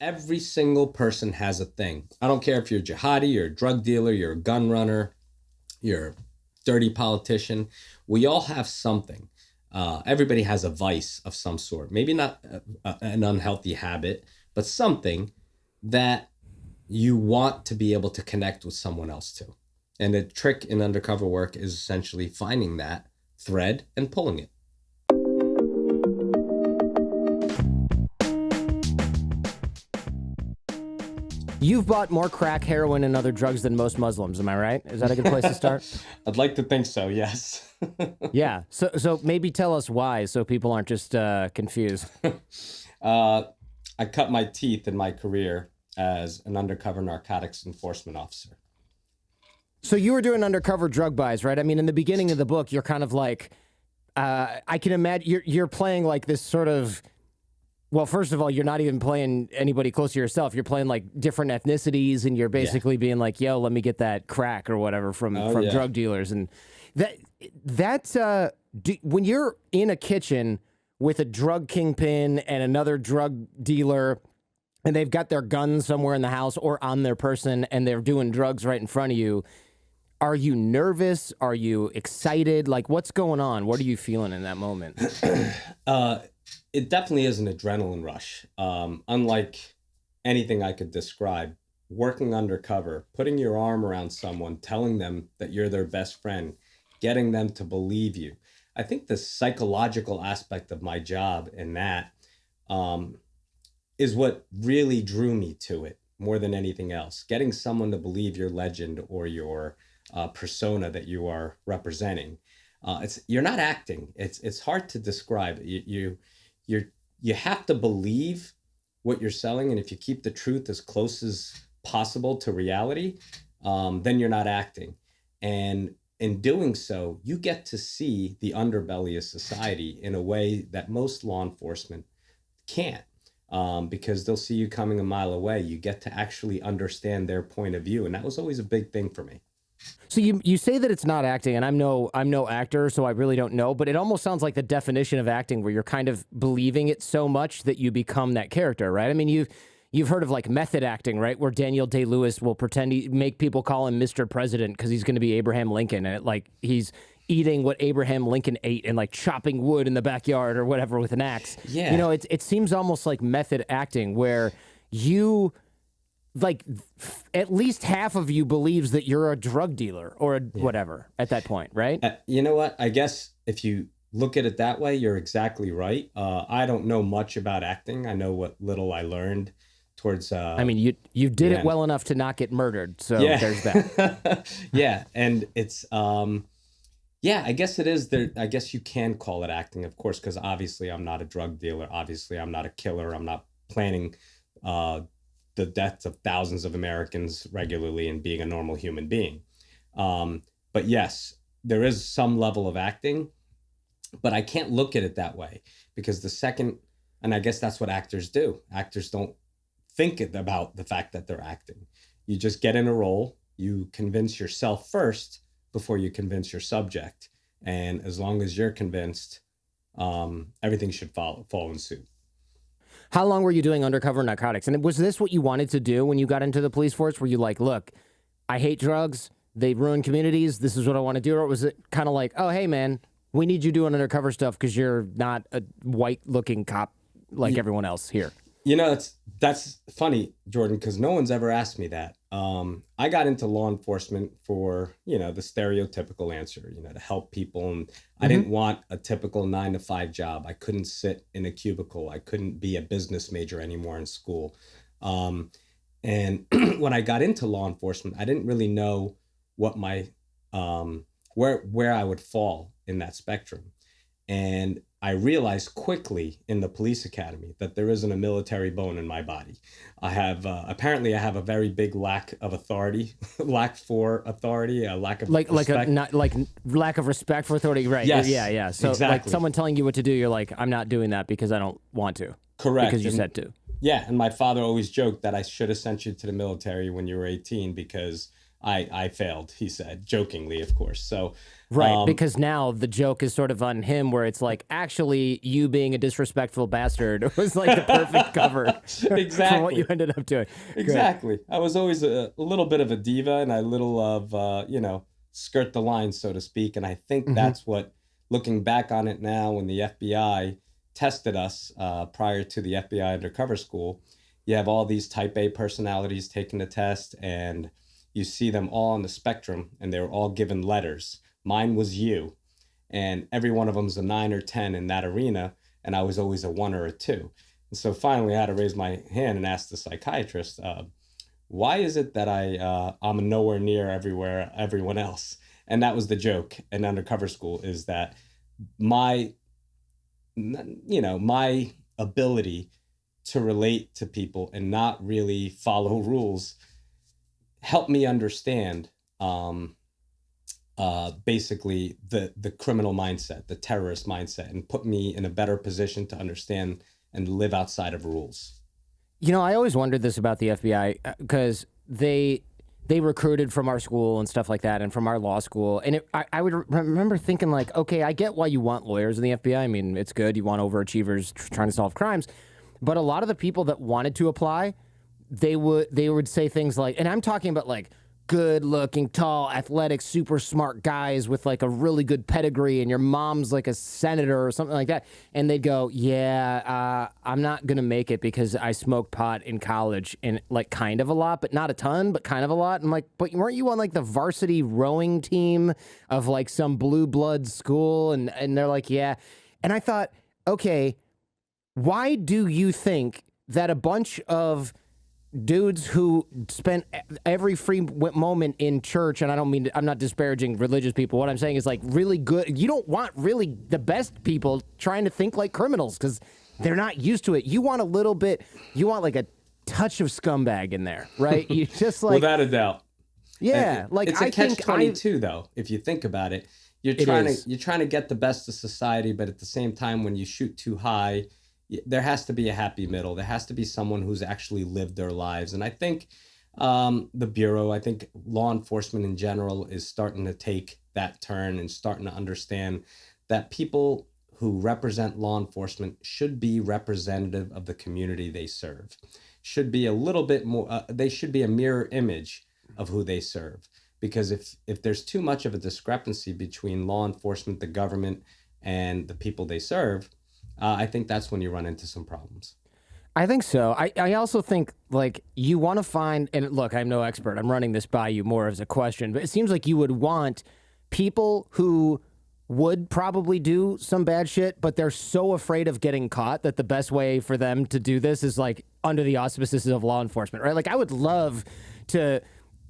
every single person has a thing. I don't care if you're a jihadi, you're a drug dealer, you're a gun runner, you're a dirty politician. We all have something. Everybody has a vice of some sort. Maybe not an unhealthy habit, but something that you want to be able to connect with someone else to. And the trick in undercover work is essentially finding that thread and pulling it. You've bought more crack, heroin, and other drugs than most Muslims. Am I right? Is that a good place to start? I'd like to think so, yes. Yeah. So maybe tell us why, so people aren't just confused. I cut my teeth in my career as an undercover narcotics enforcement officer. So you were doing undercover drug buys, right? I mean, in the beginning of the book, you're kind of like, I can imagine you're playing like this sort of. Well, first of all, you're not even playing anybody close to yourself. You're playing like different ethnicities, and you're basically being like, "Yo, let me get that crack or whatever from drug dealers." And when you're in a kitchen with a drug kingpin and another drug dealer, and they've got their gun somewhere in the house or on their person, and they're doing drugs right in front of you. Are you nervous? Are you excited? Like, what's going on? What are you feeling in that moment? It definitely is an adrenaline rush. Unlike anything I could describe, working undercover, putting your arm around someone, telling them that you're their best friend, getting them to believe you. I think the psychological aspect of my job in that is what really drew me to it more than anything else. Getting someone to believe your legend or your persona that you are representing. You're not acting. It's hard to describe. You have to believe what you're selling, and if you keep the truth as close as possible to reality, then you're not acting. And in doing so, you get to see the underbelly of society in a way that most law enforcement can't, because they'll see you coming a mile away. You get to actually understand their point of view, and that was always a big thing for me. So you say that it's not acting, and I'm no actor, so I really don't know, but it almost sounds like the definition of acting, where you're kind of believing it so much that you become that character, right? I mean, you've heard of like method acting, right? Where Daniel Day-Lewis will make people call him Mr. President because he's going to be Abraham Lincoln, and he's eating what Abraham Lincoln ate and like chopping wood in the backyard or whatever with an axe. Yeah. You know, it seems almost like method acting where you. Like at least half of you believes that you're a drug dealer or whatever at that point, right? You know what? I guess if you look at it that way, you're exactly right. I don't know much about acting. I know what little I learned towards. I mean, you did it well enough to not get murdered, so there's that. Yeah, and it's I guess it is there. I guess you can call it acting, of course, because obviously I'm not a drug dealer. Obviously, I'm not a killer. I'm not planning the deaths of thousands of Americans regularly and being a normal human being. But yes, there is some level of acting, but I can't look at it that way because and I guess that's what actors do. Actors don't think about the fact that they're acting. You just get in a role, you convince yourself first before you convince your subject. And as long as you're convinced, everything should fall in suit. How long were you doing undercover narcotics? And was this what you wanted to do when you got into the police force? Were you like, look, I hate drugs. They ruin communities. This is what I want to do. Or was it kind of like, oh, hey, man, we need you doing undercover stuff because you're not a white-looking cop like everyone else here? You know, that's funny, Jordan, because no one's ever asked me that. I got into law enforcement for, the stereotypical answer, to help people. And I didn't want a typical 9-to-5 job. I couldn't sit in a cubicle. I couldn't be a business major anymore in school. And when I got into law enforcement, I didn't really know what my, where I would fall in that spectrum. And I realized quickly in the police academy that there isn't a military bone in my body. I have apparently I have a very big lack of authority, lack for authority, a lack of respect. Lack of respect for authority, right? Yes, yeah. So exactly. Like someone telling you what to do, you're like, I'm not doing that because I don't want to. Correct. Because you said to. Yeah, and my father always joked that I should have sent you to the military when you were 18 because I failed, he said, jokingly, of course. So, Right, because now the joke is sort of on him, where it's like, actually, you being a disrespectful bastard was like the perfect cover for what you exactly. ended up doing. Good. Exactly. I was always a little bit of a diva, and I little of skirt the line, so to speak. And I think Hmm. that's what, looking back on it now, when the FBI tested us prior to the FBI Undercover School, you have all these Type A personalities taking the test, and you see them all on the spectrum, and they were all given letters. Mine was U, and every one of them's a 9 or 10 in that arena, and I was always a 1 or a 2. And so finally, I had to raise my hand and ask the psychiatrist, why is it that I'm nowhere near everyone else? And that was the joke in Undercover School, is that my my ability to relate to people and not really follow rules helped me understand basically the criminal mindset, the terrorist mindset, and put me in a better position to understand and live outside of rules. I always wondered this about the FBI, because they recruited from our school and stuff like that, and from our law school. And I would remember thinking, like, okay, I get why you want lawyers in the FBI. I mean, it's good. You want overachievers trying to solve crimes. But a lot of the people that wanted to apply, they would say things like, and I'm talking about like good looking, tall, athletic, super smart guys with like a really good pedigree, and your mom's like a senator or something like that. And they'd go, yeah, I'm not going to make it because I smoked pot in college, and like kind of a lot, but not a ton, but kind of a lot. I'm like, but weren't you on like the varsity rowing team of like some blue blood school? And they're like, yeah. And I thought, okay, why do you think that a bunch of dudes who spent every free moment in church, and I don't mean, I'm not disparaging religious people. What I'm saying is like really good. You don't want really the best people trying to think like criminals, because they're not used to it. You want a little bit, you want like a touch of scumbag in there, right? You just like, Without a doubt. yeah, like It's a I catch think 22 though, if you think about it. it is. You're trying to get the best of society, but at the same time, when you shoot too high, there has to be a happy middle. There has to be someone who's actually lived their lives. And I think the Bureau, I think law enforcement in general is starting to take that turn and starting to understand that people who represent law enforcement should be representative of the community they serve, should be a little bit more, they should be a mirror image of who they serve. Because if there's too much of a discrepancy between law enforcement, the government, and the people they serve, I think that's when you run into some problems. I think so. I also think like you want to find, and look, I'm no expert. I'm running this by you more as a question, but it seems like you would want people who would probably do some bad shit, but they're so afraid of getting caught that the best way for them to do this is like under the auspices of law enforcement, right? Like I would love to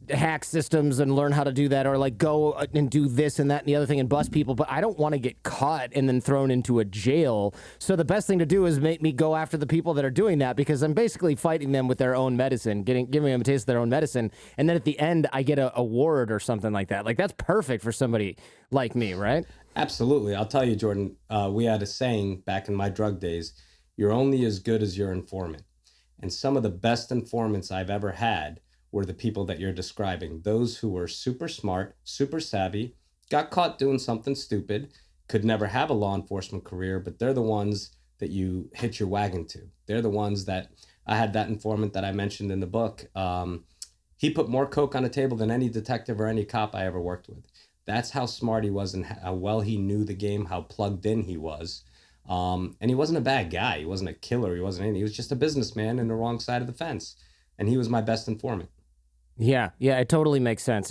hack systems and learn how to do that, or like go and do this and that and the other thing and bust people, but I don't want to get caught and then thrown into a jail. So the best thing to do is make me go after the people that are doing that, because I'm basically fighting them with their own medicine, giving them a taste of their own medicine, and then at the end I get a award or something like that. Like that's perfect for somebody like me, right? Absolutely. I'll tell you, Jordan, we had a saying back in my drug days: you're only as good as your informant. And some of the best informants I've ever had were the people that you're describing. Those who were super smart, super savvy, got caught doing something stupid, could never have a law enforcement career, but they're the ones that you hitch your wagon to. They're the ones that, I had that informant that I mentioned in the book. He put more coke on the table than any detective or any cop I ever worked with. That's how smart he was and how well he knew the game, how plugged in he was. And he wasn't a bad guy. He wasn't a killer. He wasn't anything. He was just a businessman in the wrong side of the fence. And he was my best informant. Yeah, yeah, it totally makes sense.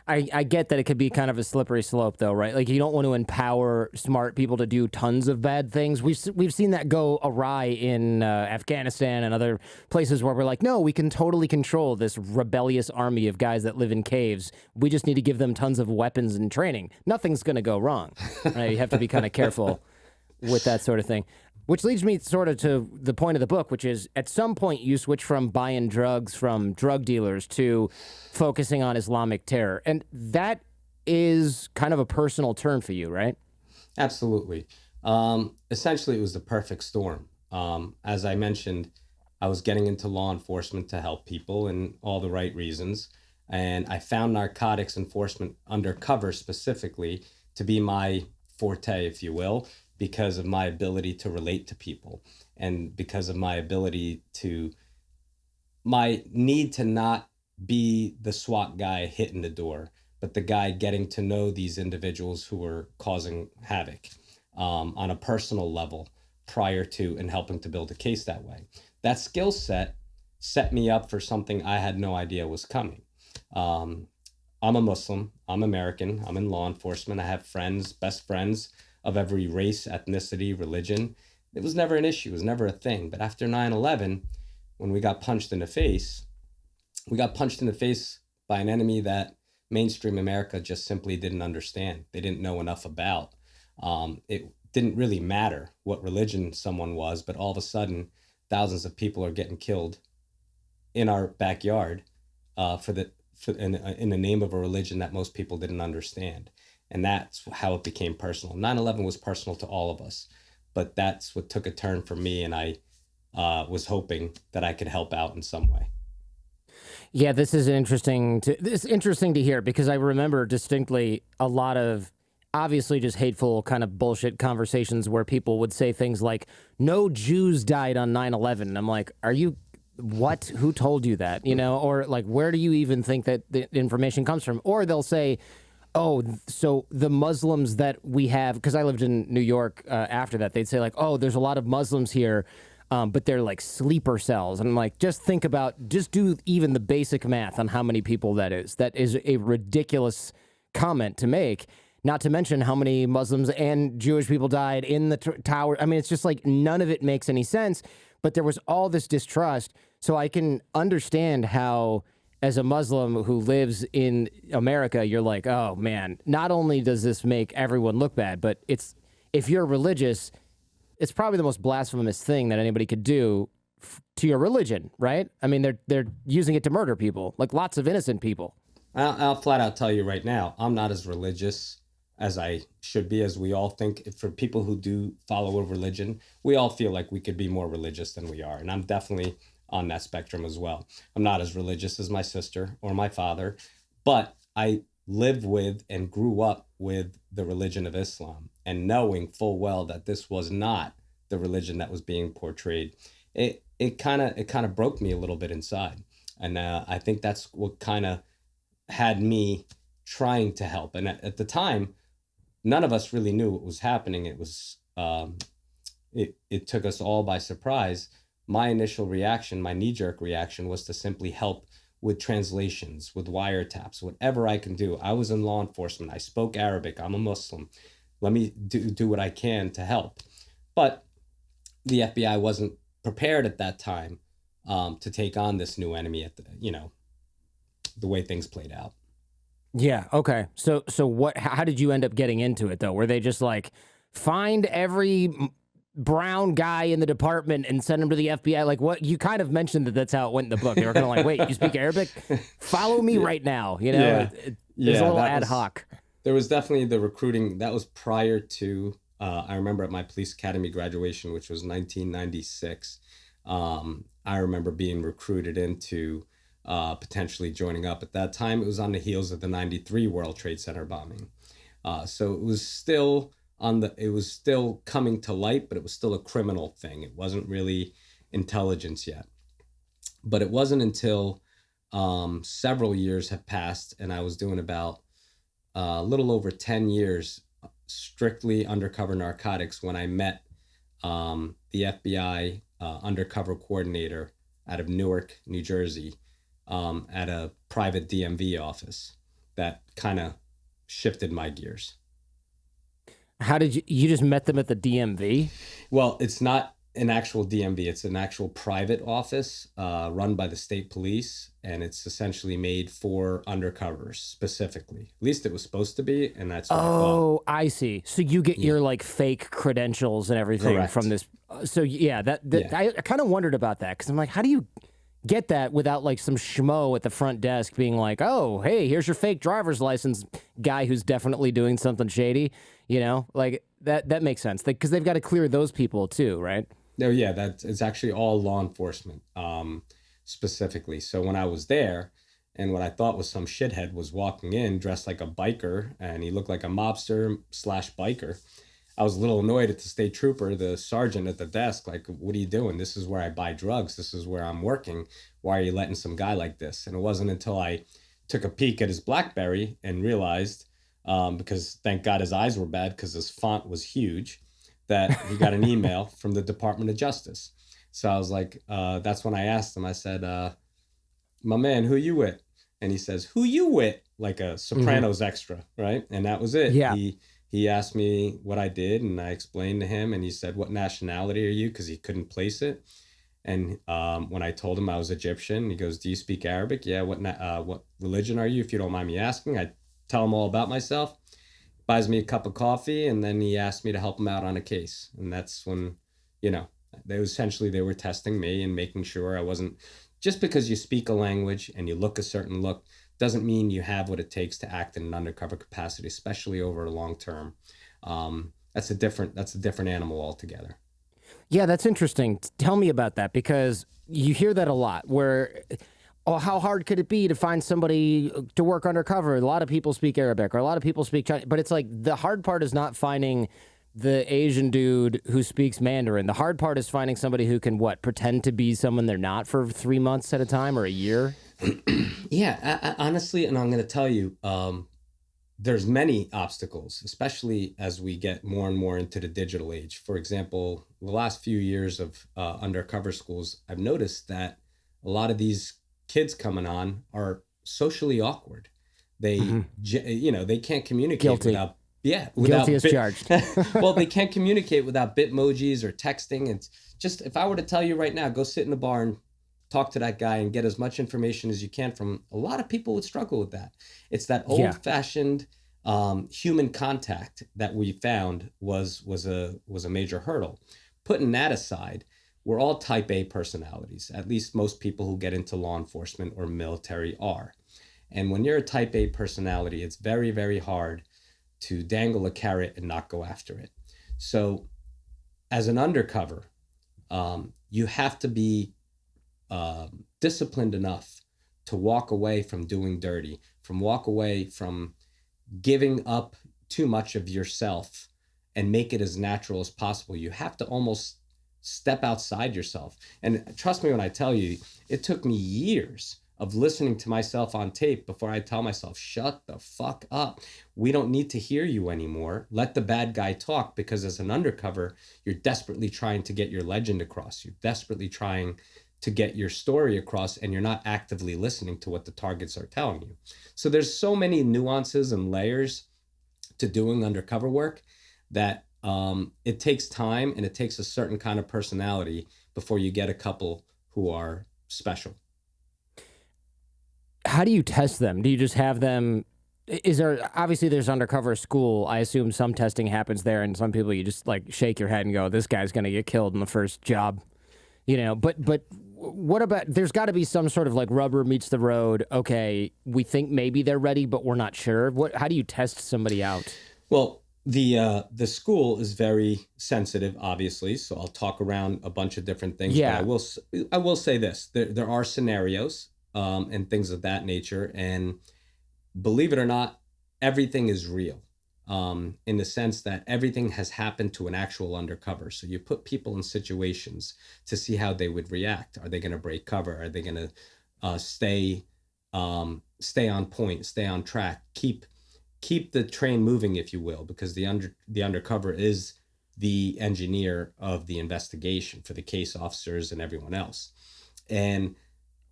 I get that it could be kind of a slippery slope, though, right? Like you don't want to empower smart people to do tons of bad things. We've seen that go awry in Afghanistan and other places where we're like, no, we can totally control this rebellious army of guys that live in caves. We just need to give them tons of weapons and training. Nothing's going to go wrong. Right? You have to be kind of careful with that sort of thing. Which leads me sort of to the point of the book, which is at some point you switch from buying drugs from drug dealers to focusing on Islamic terror. And that is kind of a personal turn for you, right? Absolutely. Essentially, it was the perfect storm. As I mentioned, I was getting into law enforcement to help people and all the right reasons. And I found narcotics enforcement undercover specifically to be my forte, if you will, because of my ability to relate to people and because of my need to not be the SWAT guy hitting the door, but the guy getting to know these individuals who were causing havoc on a personal level prior to and helping to build a case that way. That skill set me up for something I had no idea was coming. I'm a Muslim, I'm American, I'm in law enforcement, I have friends, best friends of every race, ethnicity, religion. It was never an issue, it was never a thing. But after 9/11, when we got punched in the face, we got punched in the face by an enemy that mainstream America just simply didn't understand. They didn't know enough about. It didn't really matter what religion someone was, but all of a sudden, thousands of people are getting killed in our backyard in the name of a religion that most people didn't understand. And that's how it became personal. 9/11 was personal to all of us, but that's what took a turn for me, and I was hoping that I could help out in some way. Yeah, this is interesting to hear, because I remember distinctly a lot of obviously just hateful kind of bullshit conversations where people would say things like, no Jews died on 9/11. And I'm like, are you, what? Who told you that? You know, or like, where do you even think that the information comes from? Or they'll say, oh, so the Muslims that we have, because I lived in New York after that, they'd say like, oh, there's a lot of Muslims here, but they're like sleeper cells. And I'm like, just do even the basic math on how many people that is. That is a ridiculous comment to make, not to mention how many Muslims and Jewish people died in the tower. I mean, it's just like none of it makes any sense, but there was all this distrust. So I can understand how, as a Muslim who lives in America, you're like, oh man, not only does this make everyone look bad, but if you're religious, it's probably the most blasphemous thing that anybody could do to your religion, right? I mean, they're using it to murder people, like lots of innocent people. I'll flat out tell you right now, I'm not as religious as I should be, as we all think. For people who do follow a religion, we all feel like we could be more religious than we are. And I'm definitely on that spectrum as well. I'm not as religious as my sister or my father, but I live with and grew up with the religion of Islam, and knowing full well that this was not the religion that was being portrayed. It kind of broke me a little bit inside. And I think that's what kind of had me trying to help. And at the time, none of us really knew what was happening. It was it took us all by surprise. My initial reaction, my knee-jerk reaction, was to simply help with translations, with wiretaps, whatever I can do. I was in law enforcement. I spoke Arabic. I'm a Muslim. Let me do what I can to help. But the FBI wasn't prepared at that time to take on this new enemy the way things played out. Yeah. Okay. So how did you end up getting into it though? Were they just like, find every brown guy in the department and send him to the FBI? Like, what, you kind of mentioned that's how it went in the book. They were kind of like, wait, you speak Arabic? Follow me right now. You know, it was a little ad hoc. There was definitely the recruiting that was prior to, I remember at my police academy graduation, which was 1996. I remember being recruited into potentially joining up. At that time, it was on the heels of the 93 World Trade Center bombing. So it was still coming to light, but it was still a criminal thing. It wasn't really intelligence yet. But it wasn't until several years had passed and I was doing about a little over 10 years strictly undercover narcotics when I met the FBI undercover coordinator out of Newark, New Jersey, at a private DMV office. That kind of shifted my gears. How did you just met them at the DMV? Well, it's not an actual DMV. It's an actual private office run by the state police, and it's essentially made for undercovers specifically. At least it was supposed to be, and that's what I thought. I see. So you get your like fake credentials and everything. Correct. From this. So yeah, I kind of wondered about that, because I'm like, how do you get that without like some schmo at the front desk being like, oh, hey, here's your fake driver's license, guy who's definitely doing something shady, you know? Like that makes sense, because they've got to clear those people too, right? No, yeah, it's actually all law enforcement specifically. So when I was there, And what I thought was some shithead was walking in dressed like a biker, and he looked like a mobster slash biker. I was a little annoyed at the state trooper, the sergeant at the desk, like, what are you doing? This is where I buy drugs. This is where I'm working. Why are you letting some guy like this? And it wasn't until I took a peek at his BlackBerry and realized, because thank God his eyes were bad because his font was huge, that he got an email from the Department of Justice. So I was like, that's when I asked him, I said, my man, who you with? And he says, who you with? Like a Sopranos extra, right? And that was it. Yeah. He asked me what I did, and I explained to him, and he said, what nationality are you? Because he couldn't place it. And when I told him I was Egyptian, he goes, do you speak Arabic? Yeah. What religion are you, if you don't mind me asking? I tell him all about myself, buys me a cup of coffee, and then he asked me to help him out on a case. And that's when, you know, they were testing me and making sure I wasn't, just because you speak a language and you look a certain look doesn't mean you have what it takes to act in an undercover capacity, especially over a long term. That's a different animal altogether. Yeah, that's interesting. Tell me about that, because you hear that a lot where, oh, how hard could it be to find somebody to work undercover? A lot of people speak Arabic, or a lot of people speak Chinese, but it's like the hard part is not finding the Asian dude who speaks Mandarin. The hard part is finding somebody who can pretend to be someone they're not for 3 months at a time or a year. Yeah, honestly, and I'm going to tell you, there's many obstacles, especially as we get more and more into the digital age. For example, the last few years of undercover schools, I've noticed that a lot of these kids coming on are socially awkward. They can't communicate Guilty. without Guilty as charged. Well, they can't communicate without bitmojis or texting. It's just, if I were to tell you right now, go sit in the bar and talk to that guy and get as much information as you can from, a lot of people would struggle with that. It's that old-fashioned human contact that we found was a major hurdle. Putting that aside, we're all type A personalities. At least most people who get into law enforcement or military are. And when you're a type A personality, it's very, very hard to dangle a carrot and not go after it. So as an undercover, you have to be disciplined enough to walk away from doing dirty, walk away from giving up too much of yourself and make it as natural as possible. You have to almost step outside yourself. And trust me when I tell you, it took me years of listening to myself on tape before I tell myself, shut the fuck up. We don't need to hear you anymore. Let the bad guy talk, because as an undercover, you're desperately trying to get your legend across. You're desperately trying to get your story across, and you're not actively listening to what the targets are telling you. So there's so many nuances and layers to doing undercover work that it takes time, and it takes a certain kind of personality before you get a couple who are special. How do you test them? Do you just have them? Is there, obviously there's Undercover School. I assume some testing happens there, and some people you just like shake your head and go, this guy's going to get killed in the first job, but what about, there's got to be some sort of like rubber meets the road. Okay, we think maybe they're ready, but we're not sure. How do you test somebody out? Well, the school is very sensitive, obviously, so I'll talk around a bunch of different things. Yeah. But I will say this: there are scenarios and things of that nature, and believe it or not, everything is real. In the sense that everything has happened to an actual undercover. So you put people in situations to see how they would react. Are they going to break cover? Are they going to stay on point, stay on track, keep the train moving, if you will, because the undercover is the engineer of the investigation for the case officers and everyone else. And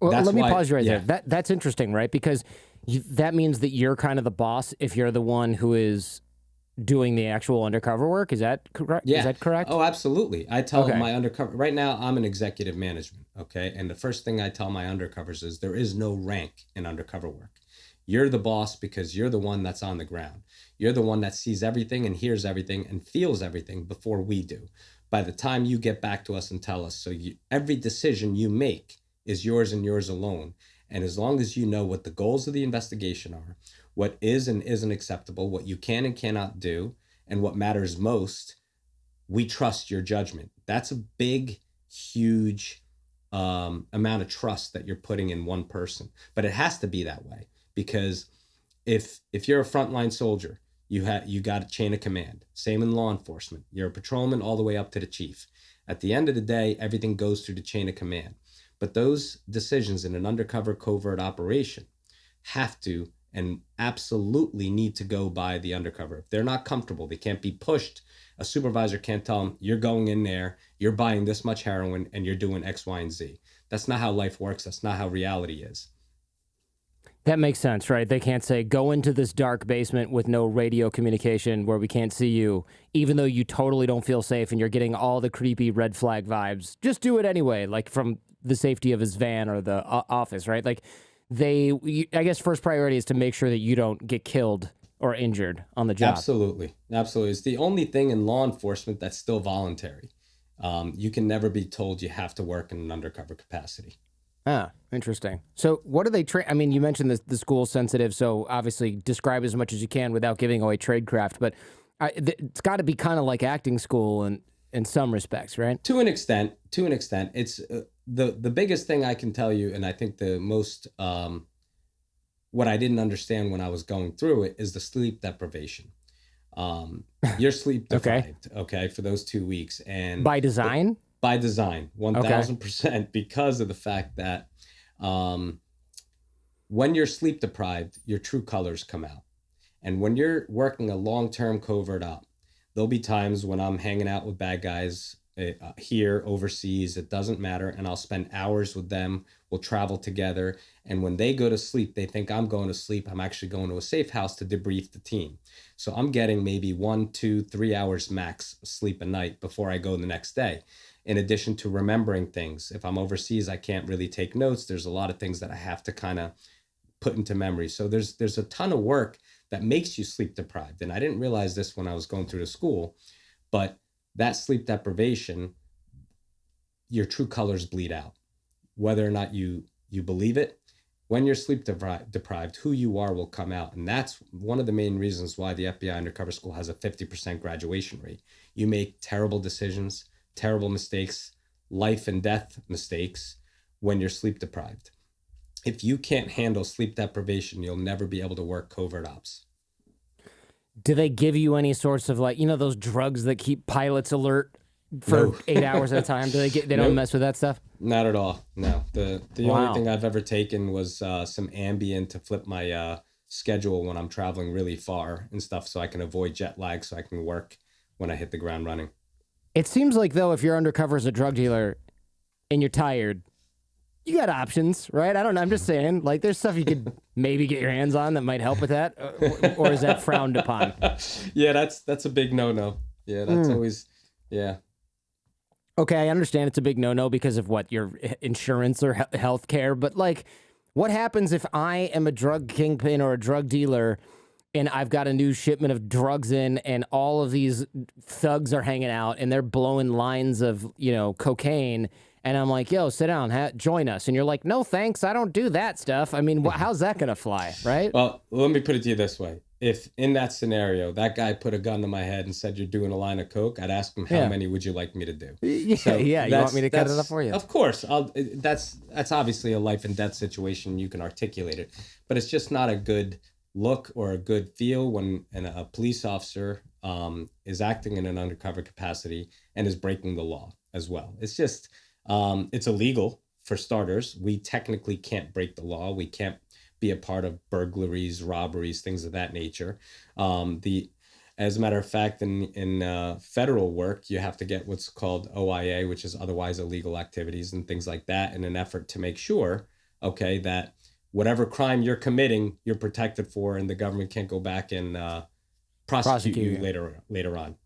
let me pause you right there. That's interesting, right? Because that means that you're kind of the boss if you're the one who is doing the actual undercover work. Is that correct? Yeah. Is that correct? Oh, absolutely. I tell my undercover, right now I'm in executive management, okay? And the first thing I tell my undercovers is there is no rank in undercover work. You're the boss because you're the one that's on the ground. You're the one that sees everything and hears everything and feels everything before we do. By the time you get back to us and tell us, every decision you make is yours and yours alone. And as long as you know what the goals of the investigation are, what is and isn't acceptable, what you can and cannot do, and what matters most, we trust your judgment. That's a big, huge amount of trust that you're putting in one person. But it has to be that way, because if you're a frontline soldier, you got a chain of command. Same in law enforcement. You're a patrolman all the way up to the chief. At the end of the day, everything goes through the chain of command. But those decisions in an undercover covert operation have to and absolutely need to go by the undercover. If they're not comfortable, they can't be pushed. A supervisor can't tell them, you're going in there, you're buying this much heroin, and you're doing X, Y, and Z. That's not how life works. That's not how reality is. That makes sense, right? They can't say, go into this dark basement with no radio communication where we can't see you, even though you totally don't feel safe and you're getting all the creepy red flag vibes. Just do it anyway, like from the safety of his van or the office, right? Like I guess first priority is to make sure that you don't get killed or injured on the job. Absolutely. Absolutely. It's the only thing in law enforcement that's still voluntary. You can never be told you have to work in an undercover capacity. Ah, interesting. So what do they train? I mean, you mentioned the school's sensitive, so obviously describe as much as you can without giving away tradecraft, but it's got to be kind of like acting school in some respects, right? To an extent. It's the biggest thing I can tell you, and I think the most, what I didn't understand when I was going through it, is the sleep deprivation. You're sleep deprived, okay, for those 2 weeks. And by design? By design, 1000%, because of the fact that when you're sleep deprived, your true colors come out. And when you're working a long-term covert op, there'll be times when I'm hanging out with bad guys here, overseas, it doesn't matter. And I'll spend hours with them. We'll travel together. And when they go to sleep, they think I'm going to sleep. I'm actually going to a safe house to debrief the team. So I'm getting maybe 1, 2, 3 hours max sleep a night before I go the next day. In addition to remembering things. If I'm overseas, I can't really take notes. There's a lot of things that I have to kind of put into memory. So there's a ton of work that makes you sleep deprived. And I didn't realize this when I was going through the school, but that sleep deprivation, your true colors bleed out. Whether or not you believe it, when you're sleep deprived, who you are will come out. And that's one of the main reasons why the FBI Undercover School has a 50% graduation rate. You make terrible decisions, terrible mistakes, life and death mistakes when you're sleep deprived. If you can't handle sleep deprivation, you'll never be able to work covert ops. Do they give you any sorts of, like, those drugs that keep pilots alert for 8 hours at a time? They don't mess with that stuff? Not at all. No. The only thing I've ever taken was some Ambien to flip my schedule when I'm traveling really far and stuff, so I can avoid jet lag, so I can work when I hit the ground running. It seems like, though, if you're undercover as a drug dealer and you're tired, you got options, right? I don't know. I'm just saying, like, there's stuff you could maybe get your hands on that might help with that, or is that frowned upon? Yeah, that's a big no-no. Yeah, that's always, yeah. Okay, I understand it's a big no-no because of what, your insurance or health care, but, like, what happens if I am a drug kingpin or a drug dealer and I've got a new shipment of drugs in and all of these thugs are hanging out and they're blowing lines of, cocaine, and I'm like, yo, sit down, join us. And you're like, no, thanks, I don't do that stuff. I mean, how's that going to fly, right? Well, let me put it to you this way. If in that scenario, that guy put a gun to my head and said, you're doing a line of coke, I'd ask him, how many would you like me to do? Yeah, you want me to cut it up for you? Of course. That's obviously a life and death situation. You can articulate it. But it's just not a good look or a good feel when a police officer is acting in an undercover capacity and is breaking the law as well. It's just, it's illegal for starters. We technically can't break the law. We can't be a part of burglaries, robberies, things of that nature. As a matter of fact, in federal work, you have to get what's called OIA, which is otherwise illegal activities and things like that, in an effort to make sure, okay, that whatever crime you're committing, you're protected for, and the government can't go back and prosecute you later on.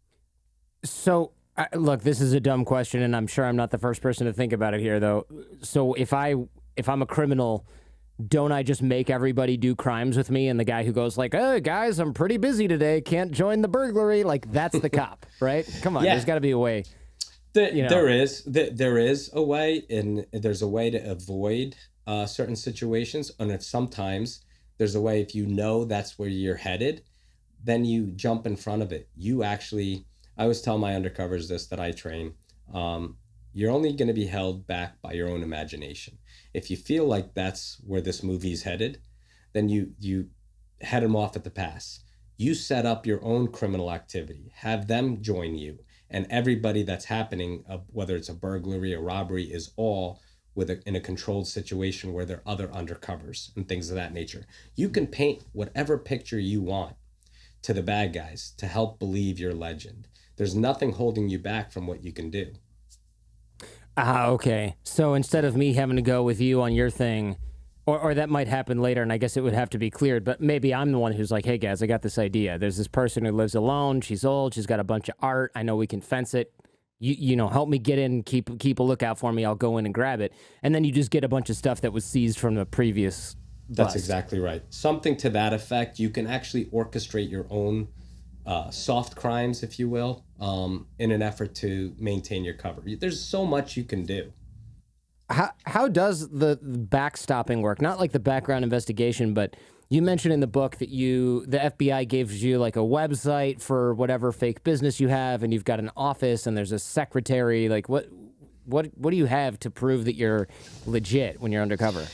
So, look, this is a dumb question, and I'm sure I'm not the first person to think about it here, though. So if I'm a criminal, don't I just make everybody do crimes with me? And the guy who goes like, "Hey guys, I'm pretty busy today, can't join the burglary," like, that's the cop, right? Come on, There's got to be a way. There is a way, and there's a way to avoid certain situations. And if sometimes there's a way, if you know that's where you're headed, then you jump in front of it. I always tell my undercovers this that I train. You're only going to be held back by your own imagination. If you feel like that's where this movie's headed, then you head them off at the pass. You set up your own criminal activity, have them join you, and everybody that's happening, whether it's a burglary, a robbery, is all in a controlled situation where there are other undercovers and things of that nature. You can paint whatever picture you want to the bad guys to help believe your legend. There's nothing holding you back from what you can do. Okay. So instead of me having to go with you on your thing, or that might happen later, and I guess it would have to be cleared, but maybe I'm the one who's like, hey, guys, I got this idea. There's this person who lives alone. She's old. She's got a bunch of art. I know we can fence it. You know, help me get in, keep a lookout for me. I'll go in and grab it. And then you just get a bunch of stuff that was seized from the previous That's bust. exactly right. Something to that effect. You can actually orchestrate your own soft crimes, if you will, in an effort to maintain your cover. There's so much you can do. How does the backstopping work? Not like the background investigation, but you mentioned in the book that the FBI gives you like a website for whatever fake business you have, and you've got an office, and there's a secretary. Like what do you have to prove that you're legit when you're undercover?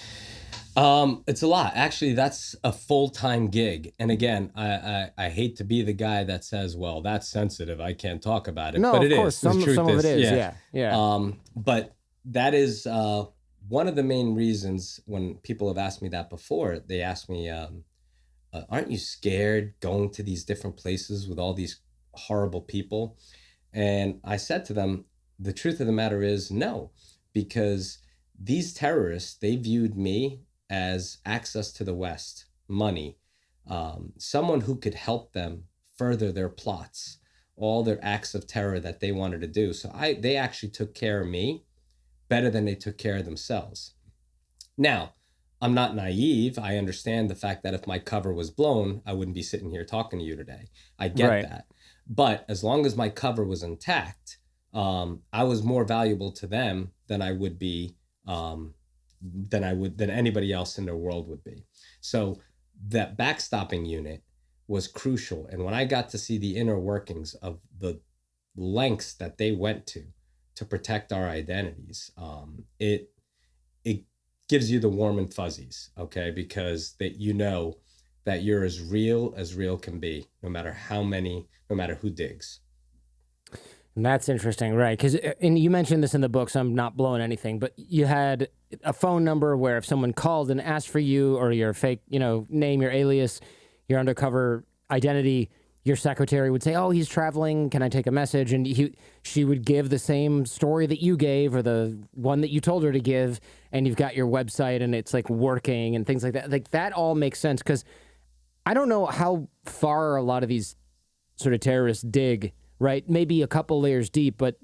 It's a lot. Actually, that's a full-time gig. And again, I hate to be the guy that says, well, that's sensitive, I can't talk about it. No, but of course, some of it is. Yeah. But that is one of the main reasons when people have asked me that before. They ask me, aren't you scared going to these different places with all these horrible people? And I said to them, the truth of the matter is no, because these terrorists, they viewed me as access to the West, money, someone who could help them further their plots, all their acts of terror that they wanted to do. So they actually took care of me better than they took care of themselves. Now, I'm not naive. I understand the fact that if my cover was blown, I wouldn't be sitting here talking to you today. I get that. But as long as my cover was intact, I was more valuable to them than I would be, than anybody else in the world would be. So that backstopping unit was crucial. And when I got to see the inner workings of the lengths that they went to protect our identities, it gives you the warm and fuzzies, okay? Because that you know that you're as real can be, no matter who digs. And that's interesting, right? Because, and you mentioned this in the book, so I'm not blowing anything, but you had a phone number where if someone called and asked for you or your fake, name, your alias, your undercover identity, your secretary would say, oh, he's traveling. Can I take a message? And she would give the same story that you gave or the one that you told her to give. And you've got your website and it's like working and things like that. Like that all makes sense because I don't know how far a lot of these sort of terrorists dig, right? Maybe a couple layers deep, but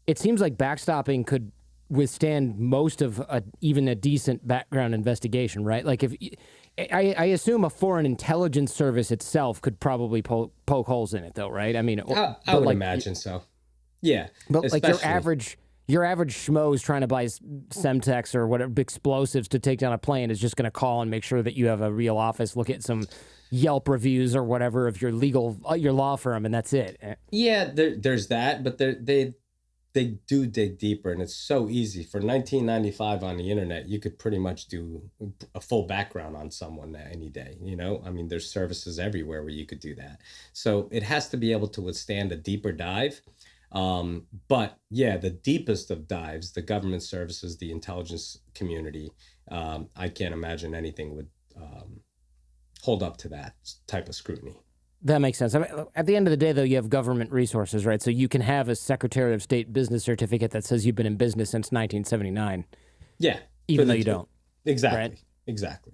it seems like backstopping could withstand most of even a decent background investigation, right? Like if I assume a foreign intelligence service itself could probably poke holes in it, though, right? I mean, I would imagine so. Yeah, but like your average schmoes trying to buy Semtex or whatever explosives to take down a plane is just going to call and make sure that you have a real office, look at some Yelp reviews or whatever of your law firm, and that's it. Yeah, there's that, but they do dig deeper, and it's so easy. For $19.95 on the internet, you could pretty much do a full background on someone any day. I mean, there's services everywhere where you could do that. So it has to be able to withstand a deeper dive. But yeah, the deepest of dives, the government services, the intelligence community, I can't imagine anything would hold up to that type of scrutiny. That makes sense. I mean, at the end of the day, though, you have government resources, right? So you can have a Secretary of State business certificate that says you've been in business since 1979. Yeah. Even though you don't. Exactly. Right? Exactly.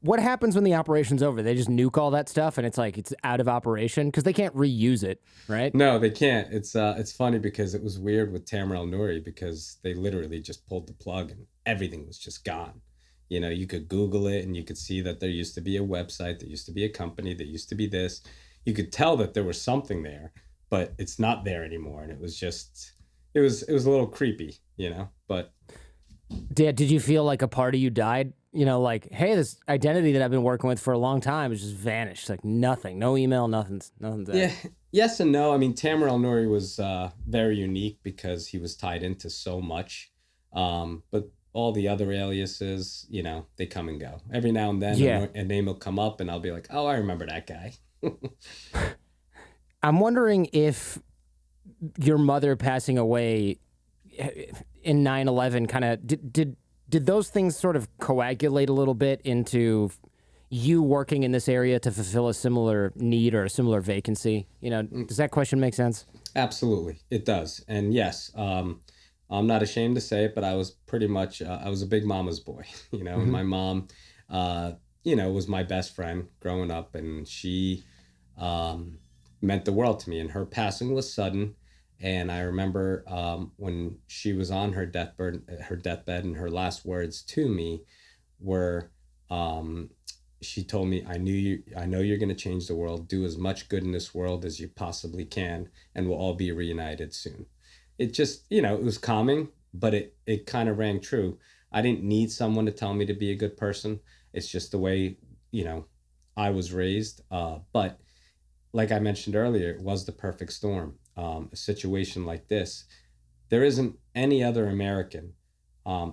What happens when the operation's over? They just nuke all that stuff and it's like it's out of operation because they can't reuse it, right? No, they can't. It's funny because it was weird with Tamer Elnoury because they literally just pulled the plug and everything was just gone. You could Google it and you could see that there used to be a website, there used to be a company, there used to be this. You could tell that there was something there, but it's not there anymore. And it was a little creepy, but. Did you feel like a part of you died? Like, hey, this identity that I've been working with for a long time has just vanished. Like nothing, no email, nothing's there. Yes and no. I mean, Tamer Elnoury was very unique because he was tied into so much. But all the other aliases, they come and go. Every now and then Yeah. a name will come up and I'll be like, oh, I remember that guy. I'm wondering if your mother passing away in 9/11 kind of did those things sort of coagulate a little bit into you working in this area to fulfill a similar need or a similar vacancy? Does that question make sense? Absolutely, it does. And yes, I'm not ashamed to say it, but I was pretty much I was a big mama's boy, and Hmm. my mom, was my best friend growing up, and she um, meant the world to me. And her passing was sudden, and I remember when she was on her deathbed, and her last words to me were, she told me, I know you're going to change the world. Do as much good in this world as you possibly can, and we'll all be reunited soon. It just, it was calming, but it kind of rang true. I didn't need someone to tell me to be a good person. It's just the way, you know, I was raised. But like I mentioned earlier, it was the perfect storm. A situation like this, there isn't any other American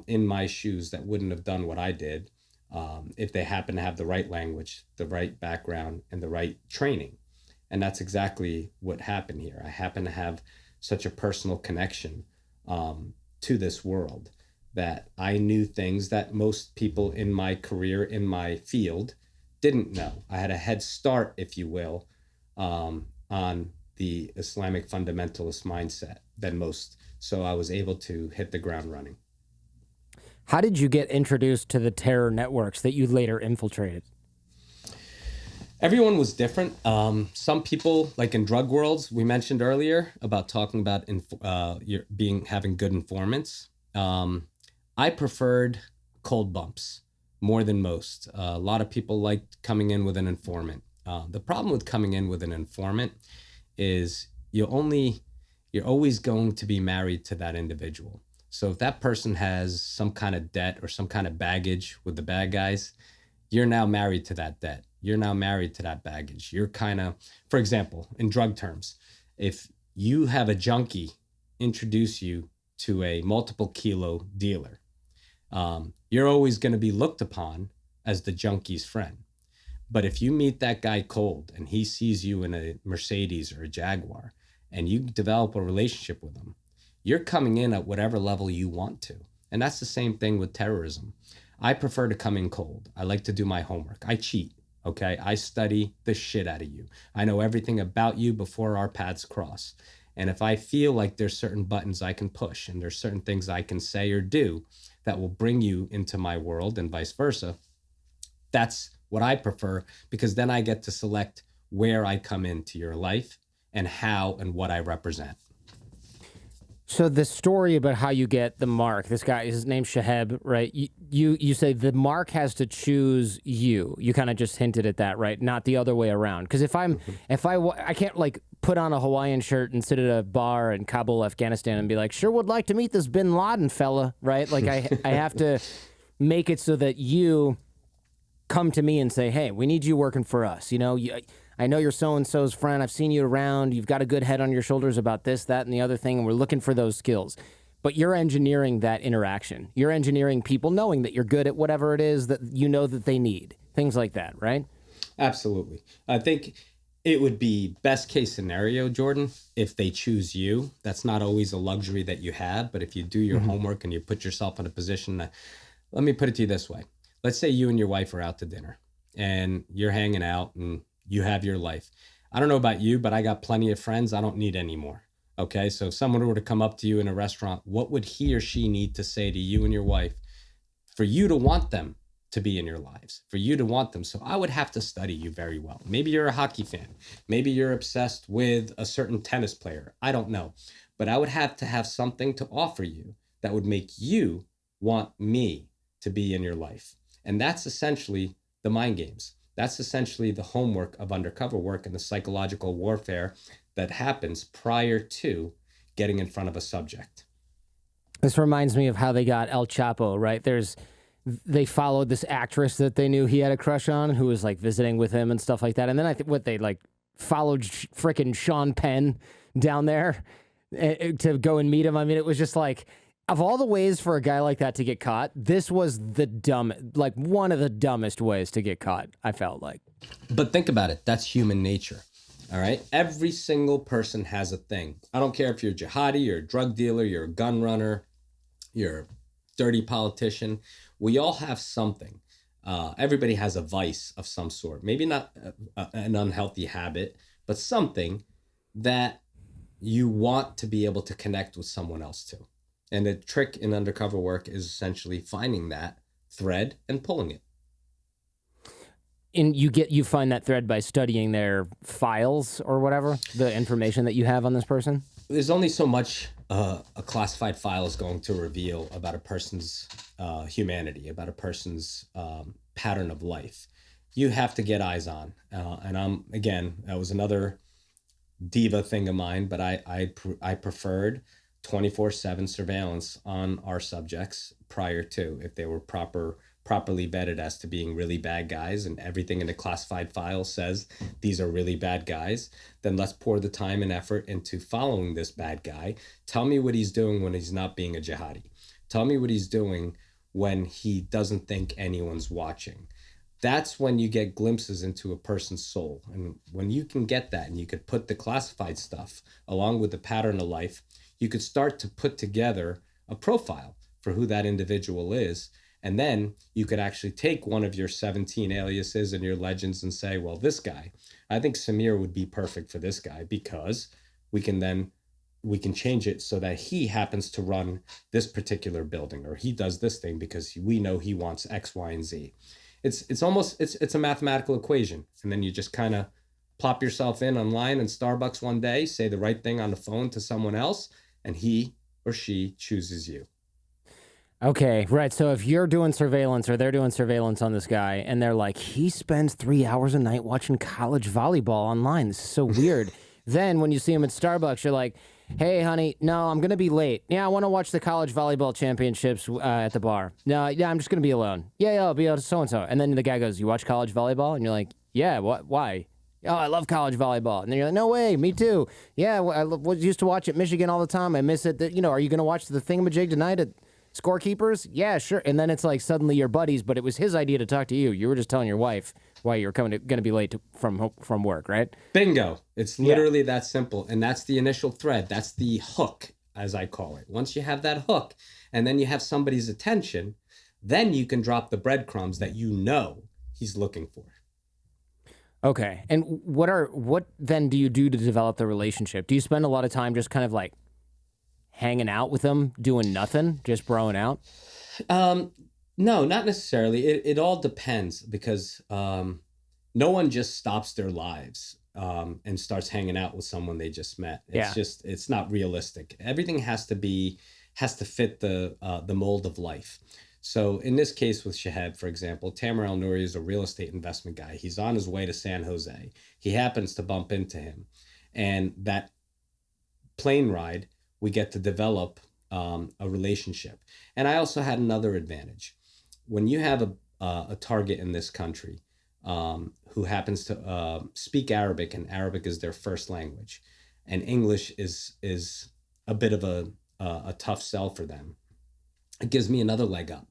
in my shoes that wouldn't have done what I did if they happen to have the right language, the right background, and the right training. And that's exactly what happened here. I happen to have such a personal connection to this world that I knew things that most people in my career, in my field, didn't know. I had a head start, if you will, on the Islamic fundamentalist mindset than most. So I was able to hit the ground running. How did you get introduced to the terror networks that you later infiltrated? Everyone was different. Some people, like in drug worlds, we mentioned earlier about talking about having good informants. I preferred cold bumps more than most. A lot of people liked coming in with an informant. The problem with coming in with an informant is you're always going to be married to that individual. So if that person has some kind of debt or some kind of baggage with the bad guys, you're now married to that debt. You're now married to that baggage. You're kind of, for example, in drug terms, if you have a junkie introduce you to a multiple kilo dealer, you're always going to be looked upon as the junkie's friend. But if you meet that guy cold and he sees you in a Mercedes or a Jaguar and you develop a relationship with him, you're coming in at whatever level you want to. And that's the same thing with terrorism. I prefer to come in cold. I like to do my homework. I cheat, okay? I study the shit out of you. I know everything about you before our paths cross. And if I feel like there's certain buttons I can push and there's certain things I can say or do that will bring you into my world and vice versa, that's what I prefer, because then I get to select where I come into your life and how and what I represent. So the story about how you get the mark, this guy, his name's Shaheb, right? You say the mark has to choose you. You kind of just hinted at that, right? Not the other way around. Because I can't like put on a Hawaiian shirt and sit at a bar in Kabul, Afghanistan, and be like, sure would like to meet this Bin Laden fella, right? Like I have to make it so that you come to me and say, hey, we need you working for us. I know you're so-and-so's friend. I've seen you around. You've got a good head on your shoulders about this, that, and the other thing, and we're looking for those skills. But you're engineering that interaction. You're engineering people knowing that you're good at whatever it is that you know that they need. Things like that, right? Absolutely. I think it would be best case scenario, Jordan, if they choose you. That's not always a luxury that you have, but if you do your homework and you put yourself in a position that, let me put it to you this way. Let's say you and your wife are out to dinner and you're hanging out and you have your life. I don't know about you, but I got plenty of friends. I don't need any more. Okay. So if someone were to come up to you in a restaurant, what would he or she need to say to you and your wife for you to want them to be in your lives, for you to want them? So I would have to study you very well. Maybe you're a hockey fan. Maybe you're obsessed with a certain tennis player. I don't know. But I would have to have something to offer you that would make you want me to be in your life. And that's essentially the mind games. That's essentially the homework of undercover work and the psychological warfare that happens prior to getting in front of a subject. This reminds me of how they got El Chapo, right? They followed this actress that they knew he had a crush on who was like visiting with him and stuff like that. And then I think what they like followed frickin' Sean Penn down there to go and meet him. I mean, it was just like, of all the ways for a guy like that to get caught, this was one of the dumbest ways to get caught, I felt like. But think about it. That's human nature. All right. Every single person has a thing. I don't care if you're a jihadi, you're a drug dealer, you're a gun runner, you're a dirty politician. We all have something. Everybody has a vice of some sort. Maybe not an unhealthy habit, but something that you want to be able to connect with someone else to. And the trick in undercover work is essentially finding that thread and pulling it. And you find that thread by studying their files or whatever, the information that you have on this person? There's only so much a classified file is going to reveal about a person's humanity, about a person's pattern of life. You have to get eyes on. And that was another diva thing of mine, but I preferred 24/7 surveillance on our subjects prior to, if they were properly vetted as to being really bad guys and everything in the classified file says these are really bad guys, then let's pour the time and effort into following this bad guy. Tell me what he's doing when he's not being a jihadi. Tell me what he's doing when he doesn't think anyone's watching. That's when you get glimpses into a person's soul. And when you can get that and you could put the classified stuff along with the pattern of life, you could start to put together a profile for who that individual is. And then you could actually take one of your 17 aliases and your legends and say, well, this guy, I think Samir would be perfect for this guy because we can change it so that he happens to run this particular building, or he does this thing because we know he wants X, Y, and Z. It's a mathematical equation. And then you just kind of plop yourself in online in Starbucks one day, say the right thing on the phone to someone else, and he or she chooses you. Okay, right. So if you're doing surveillance or they're doing surveillance on this guy and they're like, he spends 3 hours a night watching college volleyball online. This is so weird. Then when you see him at Starbucks, you're like, hey, honey, no, I'm going to be late. Yeah, I want to watch the college volleyball championships at the bar. No, yeah, I'm just going to be alone. Yeah, I'll be out so-and-so. And then the guy goes, you watch college volleyball? And you're like, yeah, why? Oh, I love college volleyball. And then you're like, no way, me too. Yeah, I used to watch at Michigan all the time. I miss it. Are you going to watch the thingamajig tonight at Scorekeepers? Yeah, sure. And then it's like suddenly you're buddies, but it was his idea to talk to you. You were just telling your wife why you're going to be late from work, right? Bingo. It's literally that simple. And that's the initial thread. That's the hook, as I call it. Once you have that hook and then you have somebody's attention, then you can drop the breadcrumbs that he's looking for. Okay. And what then do you do to develop the relationship? Do you spend a lot of time just kind of like hanging out with them, doing nothing, just broing out? No, not necessarily. It all depends because no one just stops their lives and starts hanging out with someone they just met. It's not realistic. Everything has to fit the mold of life. So in this case with Shahab, for example, Tamer Elnoury is a real estate investment guy. He's on his way to San Jose. He happens to bump into him. And that plane ride, we get to develop a relationship. And I also had another advantage. When you have a target in this country who happens to speak Arabic, and Arabic is their first language, and English is a bit of a tough sell for them, it gives me another leg up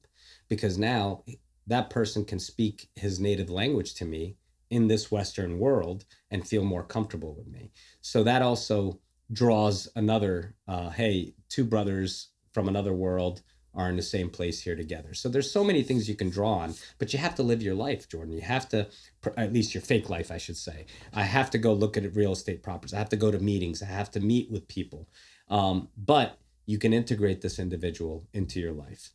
because now that person can speak his native language to me in this Western world and feel more comfortable with me. So that also draws another, hey, two brothers from another world are in the same place here together. So there's so many things you can draw on, but you have to live your life, Jordan. You have to, at least your fake life, I should say. I have to go look at real estate properties. I have to go to meetings. I have to meet with people. But you can integrate this individual into your life.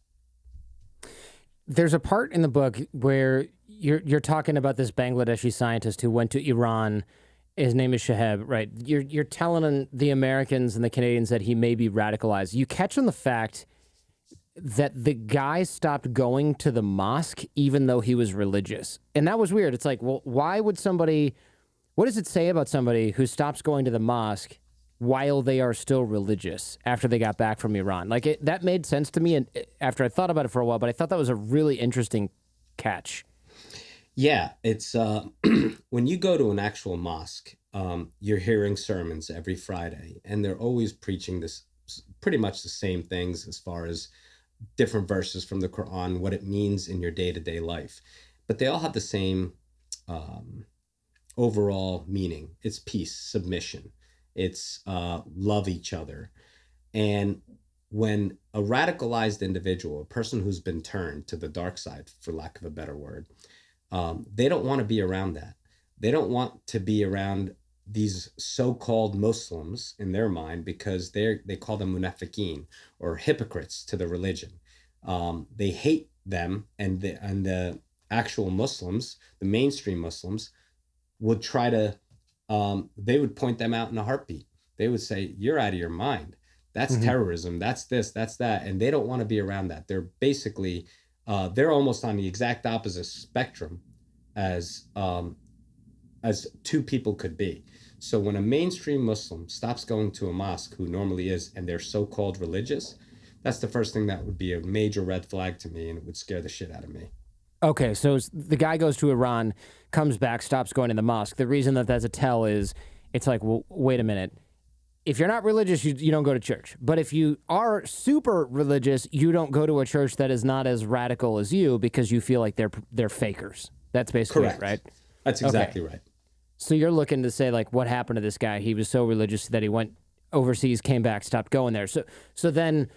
There's a part in the book where you're talking about this Bangladeshi scientist who went to Iran. His name is Shahab, right? You're telling the Americans and the Canadians that he may be radicalized. You catch on the fact that the guy stopped going to the mosque even though he was religious. And that was weird. It's like, well, why would what does it say about somebody who stops going to the mosque while they are still religious after they got back from Iran? Like that made sense to me and after I thought about it for a while, but I thought that was a really interesting catch. Yeah, it's when you go to an actual mosque, you're hearing sermons every Friday, and they're always preaching pretty much the same things as far as different verses from the Quran, what it means in your day to day life. But they all have the same um, overall meaning. It's peace, submission, it's love each other. And when a radicalized individual, a person who's been turned to the dark side, for lack of a better word, they don't want to be around that. They don't want to be around these so-called Muslims in their mind because they call them munafiqeen or hypocrites to the religion. They hate them, and the actual Muslims, the mainstream Muslims, would try to they would point them out in a heartbeat. They would say, "You're out of your mind. That's Hmm. terrorism. That's this. That's that." And they don't want to be around that. They're basically they're almost on the exact opposite spectrum as two people could be. So when a mainstream Muslim stops going to a mosque, who normally is, and they're so-called religious, that's the first thing that would be a major red flag to me, and it would scare the shit out of me. Okay, so the guy goes to Iran, comes back, stops going to the mosque. The reason that that's a tell is it's like, well, wait a minute. If you're not religious, you don't go to church. But if you are super religious, you don't go to a church that is not as radical as you because you feel like they're fakers. That's basically it, Correct. right? That's Okay. exactly right. So you're looking to say like, what happened to this guy? He was so religious that he went overseas, came back, stopped going there. So then,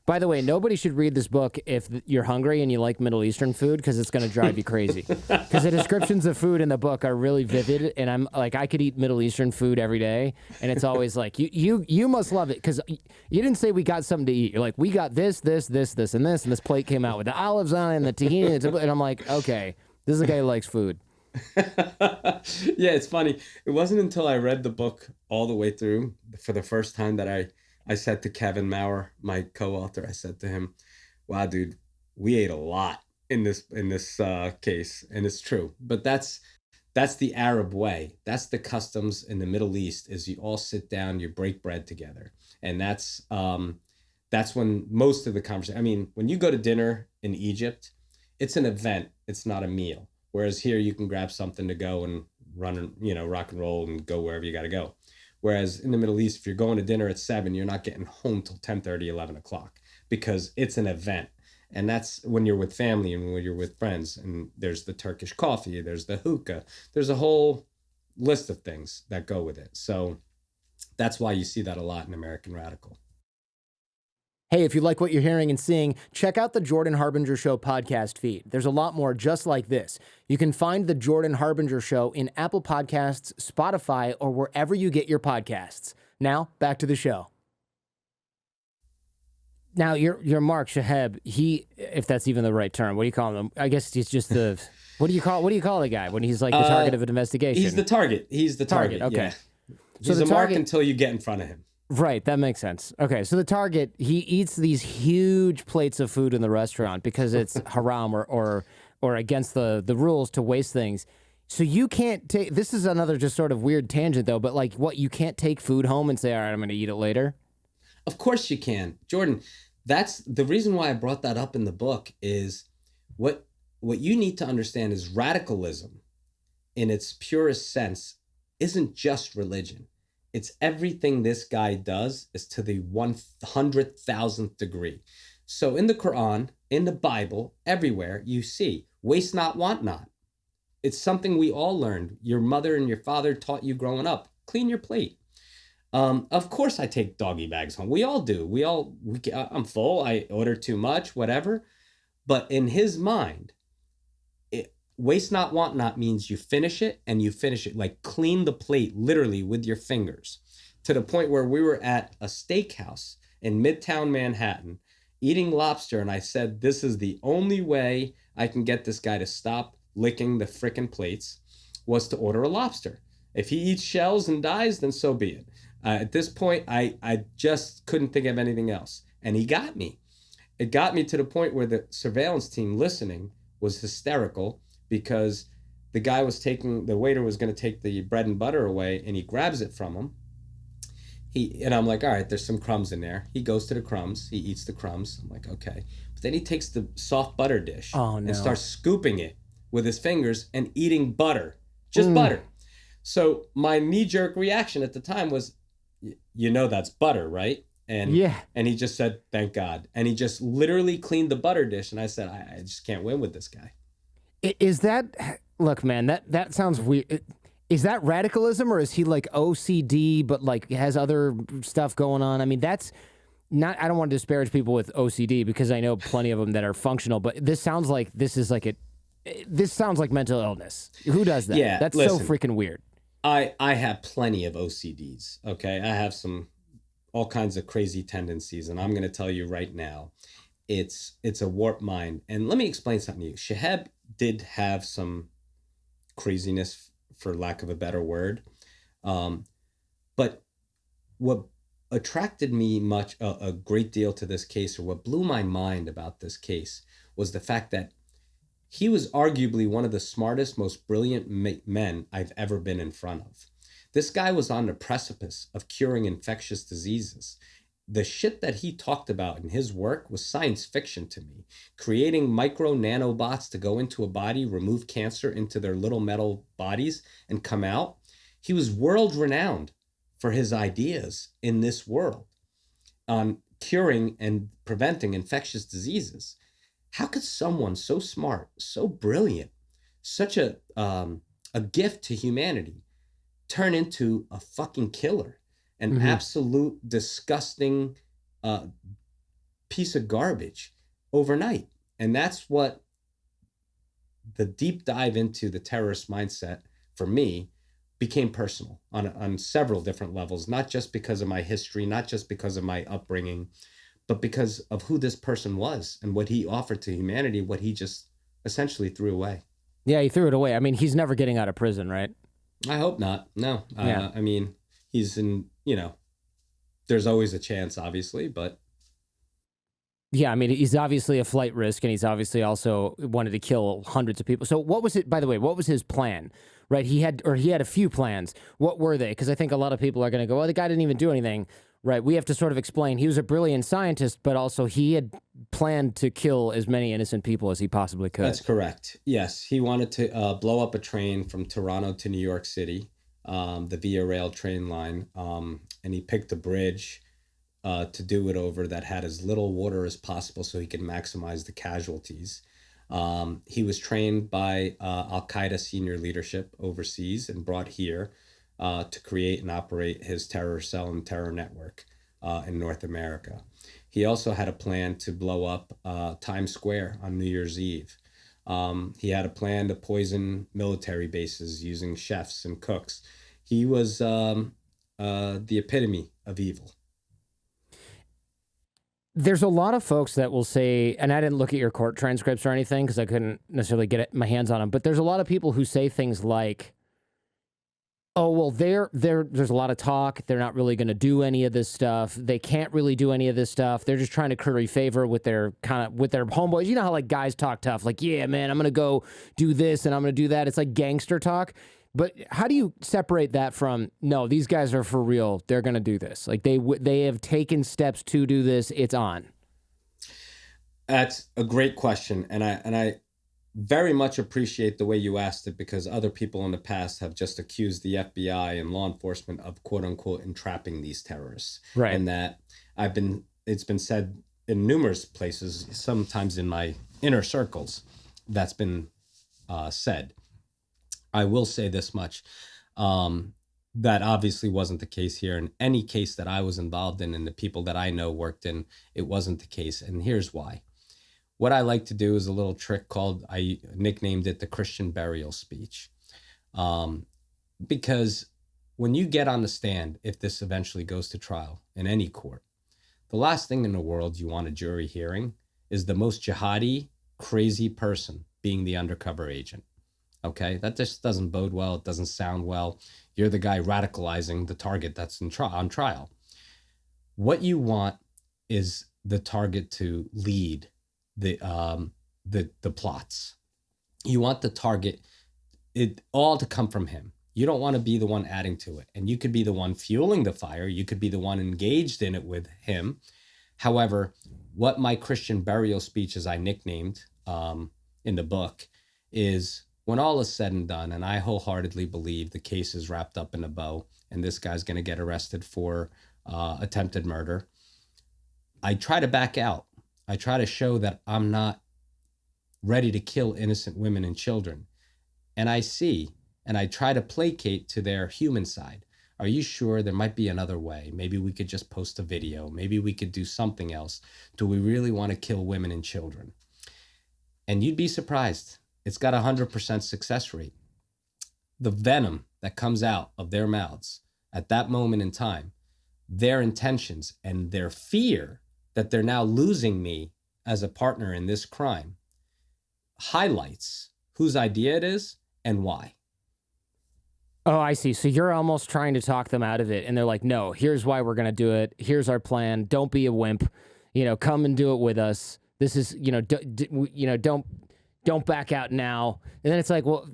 by the way, nobody should read this book if you're hungry and you like Middle Eastern food because it's going to drive you crazy. Because the descriptions of food in the book are really vivid, and I'm like, I could eat Middle Eastern food every day, and it's always like, you must love it because you didn't say we got something to eat. You're like, we got this, and this, and this plate came out with the olives on it and the tahini, and I'm like, okay, this is a guy who likes food. Yeah, it's funny. It wasn't until I read the book all the way through for the first time that I said to Kevin Maurer, my co-author, I said to him, "Wow, dude, we ate a lot in this case," and it's true. But that's the Arab way. That's the customs in the Middle East. Is you all sit down, you break bread together, and that's when most of the conversation. I mean, when you go to dinner in Egypt, it's an event. It's not a meal. Whereas here, you can grab something to go and run and rock and roll and go wherever you got to go. Whereas in the Middle East, if you're going to dinner at 7, you're not getting home till 10:30, 11 o'clock because it's an event. And that's when you're with family and when you're with friends. And there's the Turkish coffee, there's the hookah, there's a whole list of things that go with it. So that's why you see that a lot in American Radical. Hey, if you like what you're hearing and seeing, check out the Jordan Harbinger Show podcast feed. There's a lot more just like this. You can find the Jordan Harbinger Show in Apple Podcasts, Spotify, or wherever you get your podcasts. Now, back to the show. Now, your Mark Shaheb, if that's even the right term, what do you call him? I guess he's just the what do you call the guy when he's like the target of an investigation? He's the target. He's the target. Okay. Yeah. So He's the a mark target until you get in front of him. Right, that makes sense. Okay, so the target, he eats these huge plates of food in the restaurant because it's haram or against the rules to waste things. So you can't take, this is another just sort of weird tangent though, but like what, you can't take food home and say, all right, I'm going to eat it later? Of course you can. Jordan, that's the reason why I brought that up in the book is what what you need to understand is radicalism in its purest sense isn't just religion. It's everything this guy does is to the 100,000th degree. So in the Quran, in the Bible, everywhere you see waste not, want not. It's something we all learned. Your mother and your father taught you growing up. Clean your plate. Of course, I take doggy bags home. We all do. I'm full. I order too much, whatever. But in his mind, waste not, want not means you finish it and you finish it like clean the plate literally with your fingers to the point where we were at a steakhouse in Midtown Manhattan eating lobster. And I said, this is the only way I can get this guy to stop licking the frickin' plates was to order a lobster. If he eats shells and dies, then so be it. At this point, I just couldn't think of anything else. And he got me. It got me to the point where the surveillance team listening was hysterical because the waiter was going to take the bread and butter away and he grabs it from him. And I'm like, all right, there's some crumbs in there. He goes to the crumbs. He eats the crumbs. I'm like, okay. But then he takes the soft butter dish Oh, no. and starts scooping it with his fingers and eating butter, just butter. So my knee-jerk reaction at the time was, you know that's butter, right? And Yeah. and he just said, thank God. And he just literally cleaned the butter dish. And I said, I just can't win with this guy. Is that, look, man, that sounds weird. Is that radicalism, or is he like OCD, but like has other stuff going on? I mean, that's not, I don't want to disparage people with OCD because I know plenty of them that are functional, but this sounds like this sounds like mental illness. Who does that? Yeah, That's listen, so freaking weird. I have plenty of OCDs. Okay. I have all kinds of crazy tendencies. And I'm going to tell you right now, it's a warped mind. And let me explain something to you. Shahab did have some craziness, for lack of a better word. But what attracted me a great deal to this case, or what blew my mind about this case, was the fact that he was arguably one of the smartest, most brilliant men I've ever been in front of. This guy was on the precipice of curing infectious diseases. The shit that he talked about in his work was science fiction to me. Creating micro nanobots to go into a body, remove cancer into their little metal bodies, and come out. He was world renowned for his ideas in this world on curing and preventing infectious diseases. How could someone so smart, so brilliant, such a gift to humanity, turn into a fucking killer, an absolute disgusting piece of garbage overnight? And that's what the deep dive into the terrorist mindset for me became personal on several different levels, not just because of my history, not just because of my upbringing, but because of who this person was and what he offered to humanity, what he just essentially threw away. Yeah, he threw it away. I mean, he's never getting out of prison, right? I hope not. No. Yeah. I mean, he's in, there's always a chance, obviously, but. Yeah, I mean, he's obviously a flight risk, and he's obviously also wanted to kill hundreds of people. So what was it, by the way, what was his plan? Right? He had a few plans. What were they? Because I think a lot of people are going to go, well, the guy didn't even do anything. Right. We have to sort of explain. He was a brilliant scientist, but also he had planned to kill as many innocent people as he possibly could. That's correct. Yes. He wanted to blow up a train from Toronto to New York City, the Via Rail train line. And he picked a bridge to do it over that had as little water as possible so he could maximize the casualties. He was trained by Al-Qaeda senior leadership overseas and brought here to create and operate his terror cell and terror network in North America. He also had a plan to blow up Times Square on New Year's Eve. He had a plan to poison military bases using chefs and cooks. He was the epitome of evil. There's a lot of folks that will say, and I didn't look at your court transcripts or anything because I couldn't necessarily get my hands on them, but there's a lot of people who say things like, oh, well, there's a lot of talk. They're not really going to do any of this stuff. They can't really do any of this stuff. They're just trying to curry favor with their homeboys. You know how like guys talk tough, like, yeah, man, I'm going to go do this and I'm going to do that. It's like gangster talk. But how do you separate that from, no, these guys are for real. They're going to do this. Like they have taken steps to do this. It's on. That's a great question. And I very much appreciate the way you asked it, because other people in the past have just accused the FBI and law enforcement of quote unquote entrapping these terrorists. Right. And that it's been said in numerous places, sometimes in my inner circles, that's been said. I will say this much, that obviously wasn't the case here. In any case that I was involved in and the people that I know worked in, it wasn't the case. And here's why. What I like to do is a little trick called, I nicknamed it the Christian burial speech. Because when you get on the stand, if this eventually goes to trial in any court, the last thing in the world you want a jury hearing is the most jihadi, crazy person being the undercover agent. Okay, that just doesn't bode well. It doesn't sound well. You're the guy radicalizing the target that's on trial. What you want is the target to lead the plots. You want the target, it all to come from him. You don't want to be the one adding to it. And you could be the one fueling the fire. You could be the one engaged in it with him. However, what my Christian burial speech, as I nicknamed in the book, is when all is said and done, and I wholeheartedly believe the case is wrapped up in a bow and this guy's going to get arrested for attempted murder, I try to back out. I try to show that I'm not ready to kill innocent women and children. And I see, and I try to placate to their human side. Are you sure there might be another way? Maybe we could just post a video. Maybe we could do something else. Do we really want to kill women and children? And you'd be surprised. It's got a 100% success rate. The venom that comes out of their mouths at that moment in time, their intentions and their fear that they're now losing me as a partner in this crime highlights whose idea it is and why. Oh, I see. So you're almost trying to talk them out of it, and they're like, "No, here's why we're gonna do it. Here's our plan. Don't be a wimp. Come and do it with us. This is, don't back out now." And then it's like, well,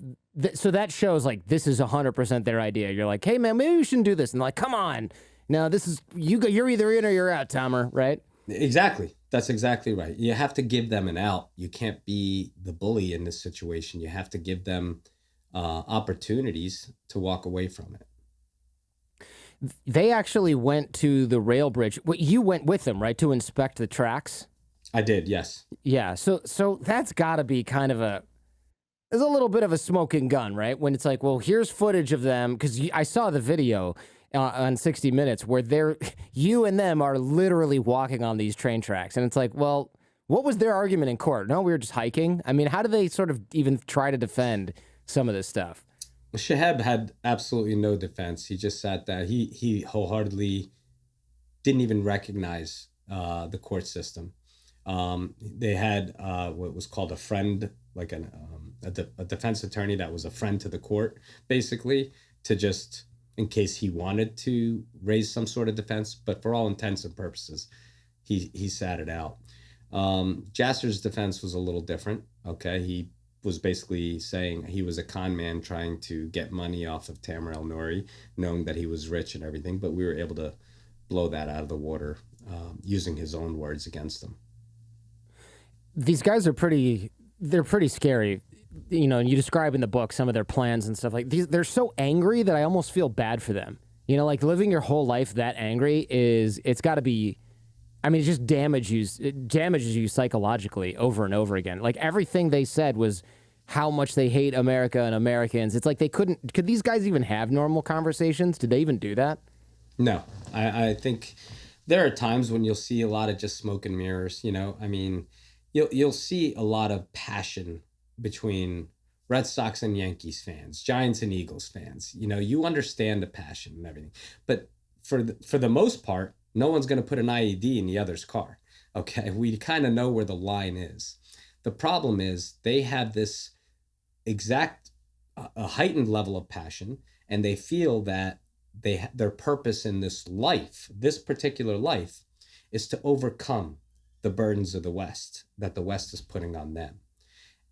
so that shows like this is 100% their idea. You're like, "Hey, man, maybe we shouldn't do this." And they're like, "Come on, no, this is you're either in or you're out, Tamer." Right? Exactly. That's exactly right. You have to give them an out. You can't be the bully in this situation. You have to give them opportunities to walk away from it. They actually went to the rail bridge. You went with them, right, to inspect the tracks? I did, yes. Yeah. So that's got to be kind of there's a little bit of a smoking gun, right? When it's like, well, here's footage of them, because I saw the video on 60 Minutes where you and them are literally walking on these train tracks, and it's like, well, what was their argument in court? No, we were just hiking. I mean, how do they sort of even try to defend some of this stuff? Shahab had absolutely no defense. He just sat there. He wholeheartedly didn't even recognize the court system. They had what was called a friend, like a defense attorney that was a friend to the court, basically, to just in case he wanted to raise some sort of defense. But for all intents and purposes, he sat it out. Jasser's defense was a little different. Okay, he was basically saying he was a con man trying to get money off of Tamer Elnoury, knowing that he was rich and everything. But we were able to blow that out of the water using his own words against him. These guys are they're pretty scary. And you describe in the book some of their plans and stuff like these. They're so angry that I almost feel bad for them. Like living your whole life that angry it's got to be, I mean, it damages you psychologically over and over again. Like everything they said was how much they hate America and Americans. It's like could these guys even have normal conversations? Did they even do that? No, I think there are times when you'll see a lot of just smoke and mirrors. I mean, you'll see a lot of passion between Red Sox and Yankees fans, Giants and Eagles fans. You understand the passion and everything, but for the most part, no one's going to put an IED in the other's car. Okay, we kind of know where the line is. The problem is they have this exact a heightened level of passion, and they feel that their purpose in this particular life, is to overcome the burdens of the West that the West is putting on them.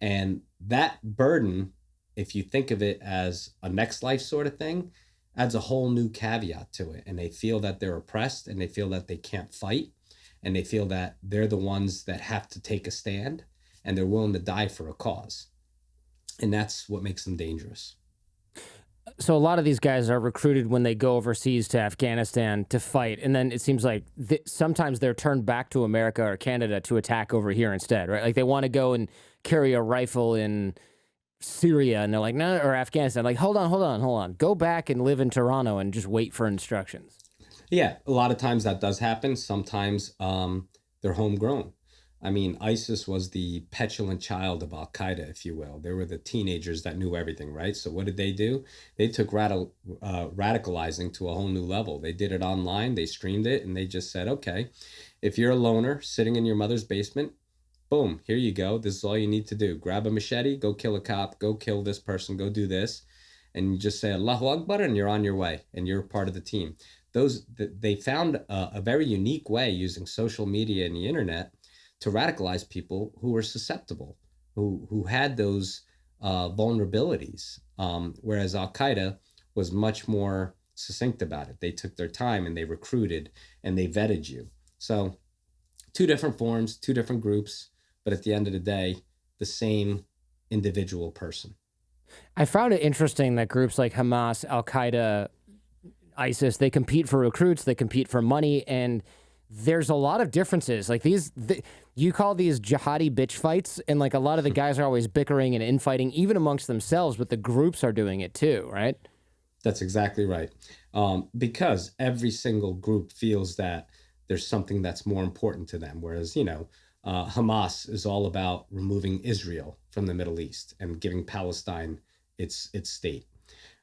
And that burden, if you think of it as a next life sort of thing, adds a whole new caveat to it. And they feel that they're oppressed, and they feel that they can't fight, and they feel that they're the ones that have to take a stand, and they're willing to die for a cause. And that's what makes them dangerous. So a lot of these guys are recruited when they go overseas to Afghanistan to fight, and then it seems like sometimes they're turned back to America or Canada to attack over here instead, right? Like they want to go and carry a rifle in Syria, and they're like, no, or Afghanistan. Like, hold on. Go back and live in Toronto and just wait for instructions. Yeah, a lot of times that does happen. Sometimes they're homegrown. I mean, ISIS was the petulant child of Al-Qaeda, if you will. They were the teenagers that knew everything, right? So what did they do? They took radicalizing to a whole new level. They did it online, they streamed it, and they just said, okay, if you're a loner sitting in your mother's basement, boom, here you go. This is all you need to do. Grab a machete, go kill a cop, go kill this person, go do this. And you just say, Allahu Akbar, and you're on your way, and you're part of the team. They found a very unique way using social media and the internet to radicalize people who were susceptible, who had those vulnerabilities, whereas Al-Qaeda was much more succinct about it. They took their time and they recruited and they vetted you. So two different forms, two different groups, but at the end of the day, the same individual person. I found it interesting that groups like Hamas, Al Qaeda, ISIS, they compete for recruits, they compete for money, and there's a lot of differences. Like you call these jihadi bitch fights, and like a lot of the guys are always bickering and infighting, even amongst themselves, but the groups are doing it too, right? That's exactly right. Because every single group feels that there's something that's more important to them. Whereas, Hamas is all about removing Israel from the Middle East and giving Palestine its state.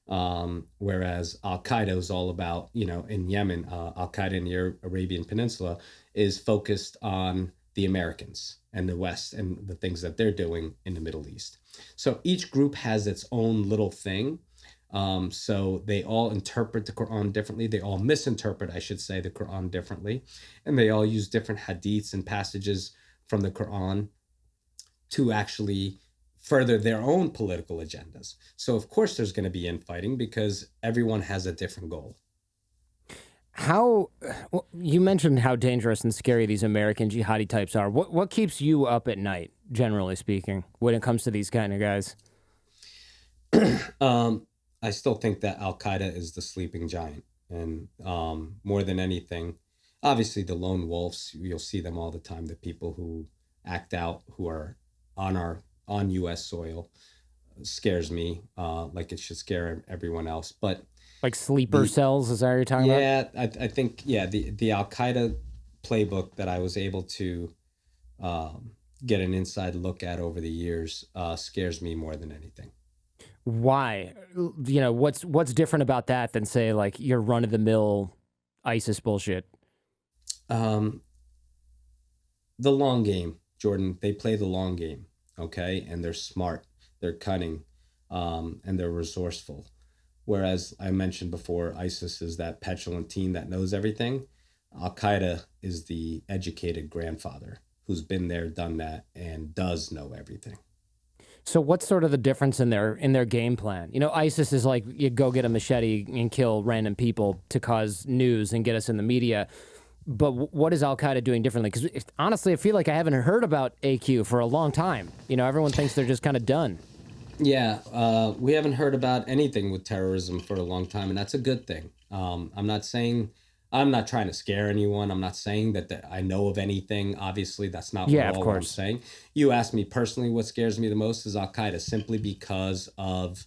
Whereas Al Qaeda is all about, in Yemen, Al Qaeda in the Arabian Peninsula is focused on the Americans and the West and the things that they're doing in the Middle East. So each group has its own little thing. So they all interpret the Quran differently. They all misinterpret, I should say, the Quran differently. And they all use different hadiths and passages from the Quran to actually further their own political agendas. So of course there's going to be infighting because everyone has a different goal. Well, you mentioned how dangerous and scary these American jihadi types are. What keeps you up at night, generally speaking, when it comes to these kind of guys? I still think that Al-Qaeda is the sleeping giant. And more than anything, obviously the lone wolves, you'll see them all the time, the people who act out, who are on U.S. soil, scares me, like it should scare everyone else. But like sleeper cells, is that what you're talking about? Yeah, I think, the Al-Qaeda playbook that I was able to get an inside look at over the years scares me more than anything. Why? What's different about that than say like your run of the mill ISIS bullshit? The long game, Jordan. They play the long game, okay, and they're smart, they're cunning, and they're resourceful. Whereas I mentioned before, ISIS is that petulant teen that knows everything. Al Qaeda is the educated grandfather who's been there, done that, and does know everything. So what's sort of the difference in their game plan? ISIS is like you go get a machete and kill random people to cause news and get us in the media. But what is Al Qaeda doing differently? Because honestly, I feel like I haven't heard about AQ for a long time. Everyone thinks they're just kind of done. Yeah, we haven't heard about anything with terrorism for a long time, and that's a good thing. I'm not trying to scare anyone. I'm not saying that I know of anything. Obviously, that's not Yeah, of what I'm course. saying. You asked me personally what scares me the most is Al Qaeda, simply because of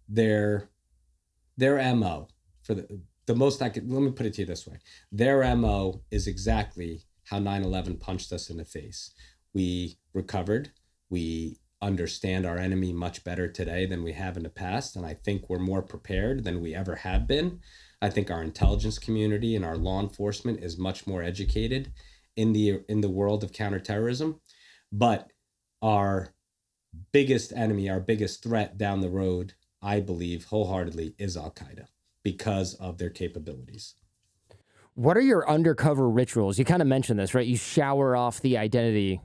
their MO. For the most I could, let me put it to you this way. Their MO is exactly how 9/11 punched us in the face. We recovered. We understand our enemy much better today than we have in the past, and I think we're more prepared than we ever have been. I think our intelligence community and our law enforcement is much more educated in the world of counterterrorism. But our biggest enemy, our biggest threat down the road, I believe wholeheartedly, is Al-Qaeda because of their capabilities. What are your undercover rituals? You kind of mentioned this, right? You shower off the identity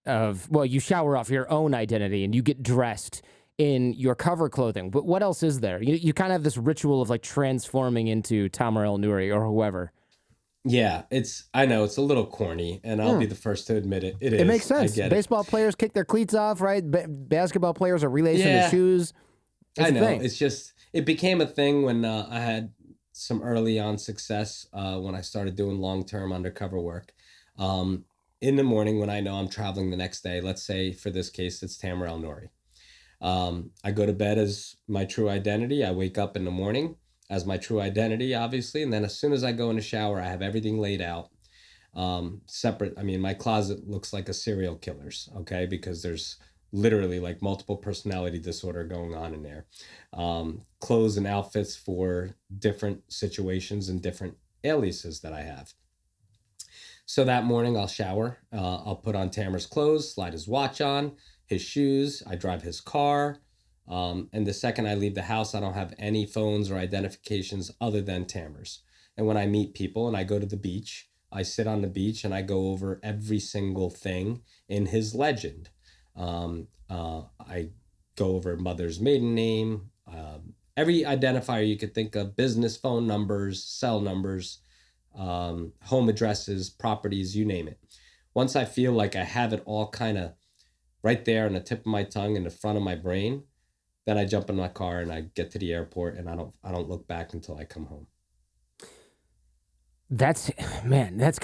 you shower off your own identity and you get dressed in your cover clothing. But what else is there? You kind of have this ritual of like transforming into Tamer Elnoury or whoever. Yeah, I know it's a little corny, and I'll be the first to admit it. It is. It makes sense. I get Baseball players kick their cleats off, right? Basketball players are relacing their shoes. I know. It's just, it became a thing when I had some early on success when I started doing long-term undercover work. In the morning when I know I'm traveling the next day, let's say for this case, it's Tamer Elnoury. I go to bed as my true identity. I wake up in the morning as my true identity, obviously. And then as soon as I go in the shower, I have everything laid out separate. I mean, my closet looks like a serial killer's, okay? Because there's literally like multiple personality disorder going on in there. Clothes and outfits for different situations and different aliases that I have. So that morning I'll shower, I'll put on Tamer's clothes, slide his watch on, his shoes, I drive his car. And the second I leave the house, I don't have any phones or identifications other than Tamer's. And when I meet people and I go to the beach, I sit on the beach and I go over every single thing in his legend. I go over mother's maiden name, every identifier you could think of, business phone numbers, cell numbers, home addresses, properties, you name it. Once I feel like I have it all kind of right there on the tip of my tongue in the front of my brain, then I jump in my car and I get to the airport, and I don't look back until I come home. That's man, that's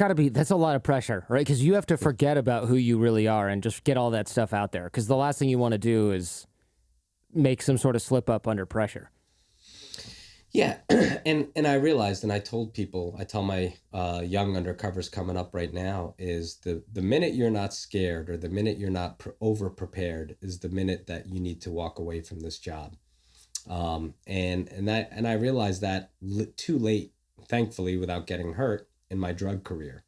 a lot of pressure, right? Because you have to forget about who you really are and just get all that stuff out there. Because the last thing you want to do is make some sort of slip up under pressure. Yeah, and I realized, and I told people, I tell my young undercovers coming up right now, is the minute you're not scared, or the minute you're not over prepared, is the minute that you need to walk away from this job. And I realized that too late, thankfully, without getting hurt in my drug career.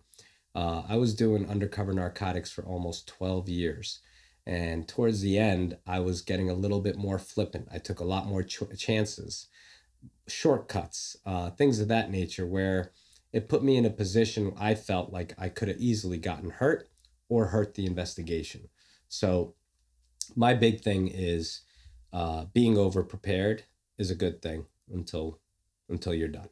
I was doing undercover narcotics for almost 12 years. And towards the end, I was getting a little bit more flippant. I took a lot more chances, shortcuts, things of that nature, where it put me in a position I felt like I could have easily gotten hurt or hurt the investigation. So my big thing is being over prepared is a good thing until you're done.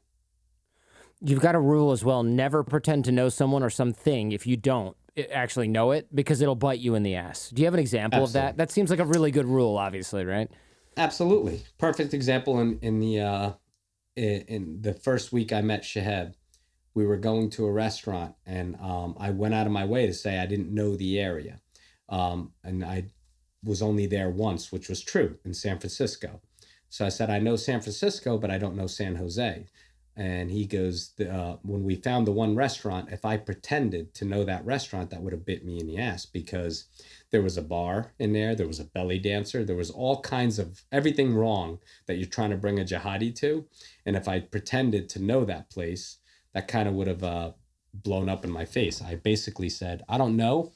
You've got a rule as well: never pretend to know someone or something if you don't actually know it, because it'll bite you in the ass. Do you have an example of that? That seems like a really good rule, obviously, right? Absolutely. Perfect example in the first week I met Shaheb. We were going to a restaurant, and I went out of my way to say I didn't know the area. And I was only there once, which was true, in San Francisco. So I said, I know San Francisco, but I don't know San Jose. And he goes, when we found the one restaurant, if I pretended to know that restaurant, that would have bit me in the ass, because there was a bar in there. There was a belly dancer. There was all kinds of everything wrong that you're trying to bring a jihadi to. And if I pretended to know that place, that kind of would have blown up in my face. I basically said, I don't know.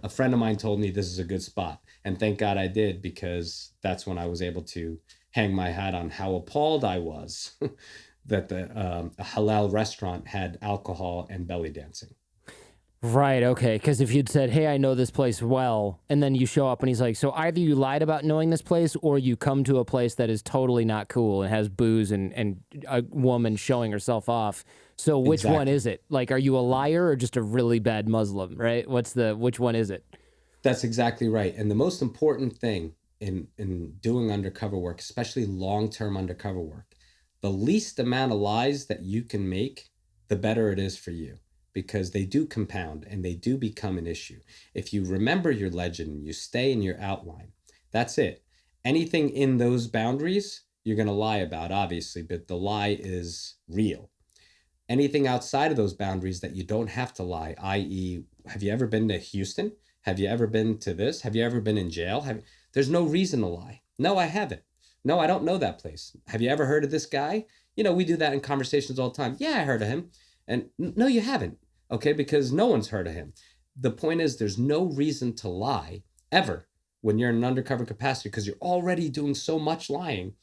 A friend of mine told me this is a good spot. And thank God I did, because that's when I was able to hang my hat on how appalled I was that the a halal restaurant had alcohol and belly dancing. Right, okay. Because if you'd said, hey, I know this place well, and then you show up and he's like, so either you lied about knowing this place, or you come to a place that is totally not cool and has booze and a woman showing herself off. So which one is it? Like, are you a liar or just a really bad Muslim, right? Which one is it? That's exactly right. And the most important thing in doing undercover work, especially long-term undercover work, the least amount of lies that you can make, the better it is for you, because they do compound and they do become an issue. If you remember your legend, you stay in your outline, that's it. Anything in those boundaries, you're going to lie about, obviously, but the lie is real. Anything outside of those boundaries that you don't have to lie, i.e., have you ever been to Houston? Have you ever been to this? Have you ever been in jail? There's no reason to lie. No, I haven't. No, I don't know that place. Have you ever heard of this guy? We do that in conversations all the time. Yeah, I heard of him. And no, you haven't. Okay, because no one's heard of him. The point is, there's no reason to lie ever when you're in an undercover capacity, because you're already doing so much lying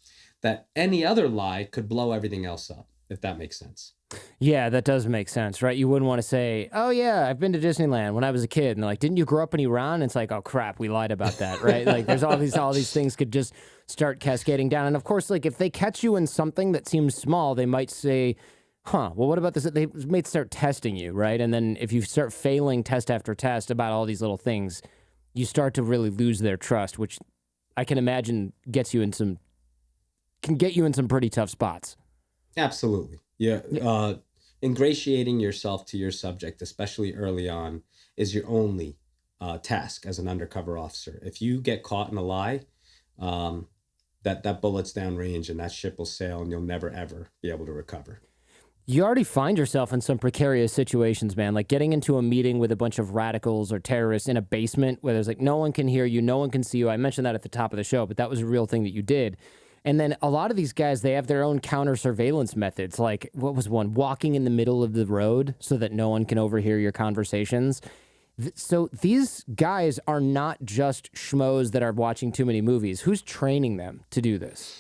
that any other lie could blow everything else up, if that makes sense. Yeah, that does make sense, right? You wouldn't want to say, oh, yeah, I've been to Disneyland when I was a kid. And they're like, didn't you grow up in Iran? And it's like, oh, crap, we lied about that, right? Like, there's all these things could just start cascading down. And of course, like, if they catch you in something that seems small, they might say, well, what about this? They might start testing you, right? And then if you start failing test after test about all these little things, you start to really lose their trust, which I can imagine can get you in some pretty tough spots. Absolutely. Yeah. Ingratiating yourself to your subject, especially early on, is your only task as an undercover officer. If you get caught in a lie, that bullet's downrange and that ship will sail, and you'll never, ever be able to recover. You already find yourself in some precarious situations, man, like getting into a meeting with a bunch of radicals or terrorists in a basement where there's like no one can hear you, no one can see you. I mentioned that at the top of the show, but that was a real thing that you did. And then a lot of these guys, they have their own counter surveillance methods. Like, what was one? Walking in the middle of the road so that no one can overhear your conversations. So these guys are not just schmoes that are watching too many movies. Who's training them to do this?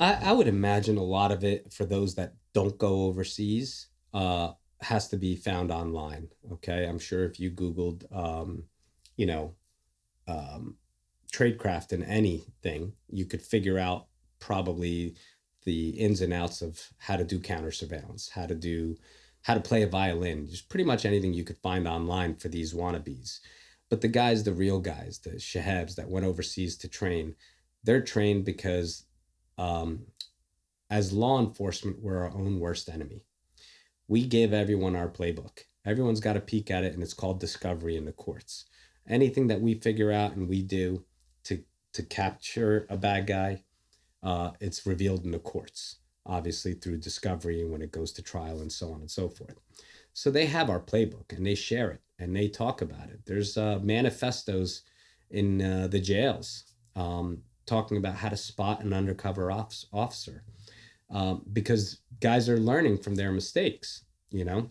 I would imagine a lot of it, for those that don't go overseas, has to be found online. Okay. I'm sure if you Googled, tradecraft in anything, you could figure out probably the ins and outs of how to do counter surveillance, how to play a violin, just pretty much anything you could find online for these wannabes. But the guys, the real guys, the shahabs that went overseas to train, they're trained because um, as law enforcement, we're our own worst enemy. We give everyone our playbook. Everyone's got a peek at it, and it's called discovery in the courts. Anything that we figure out and we do to capture a bad guy, it's revealed in the courts, obviously through discovery and when it goes to trial and so on and so forth. So they have our playbook and they share it and they talk about it. There's manifestos in the jails talking about how to spot an undercover officer because guys are learning from their mistakes, you know,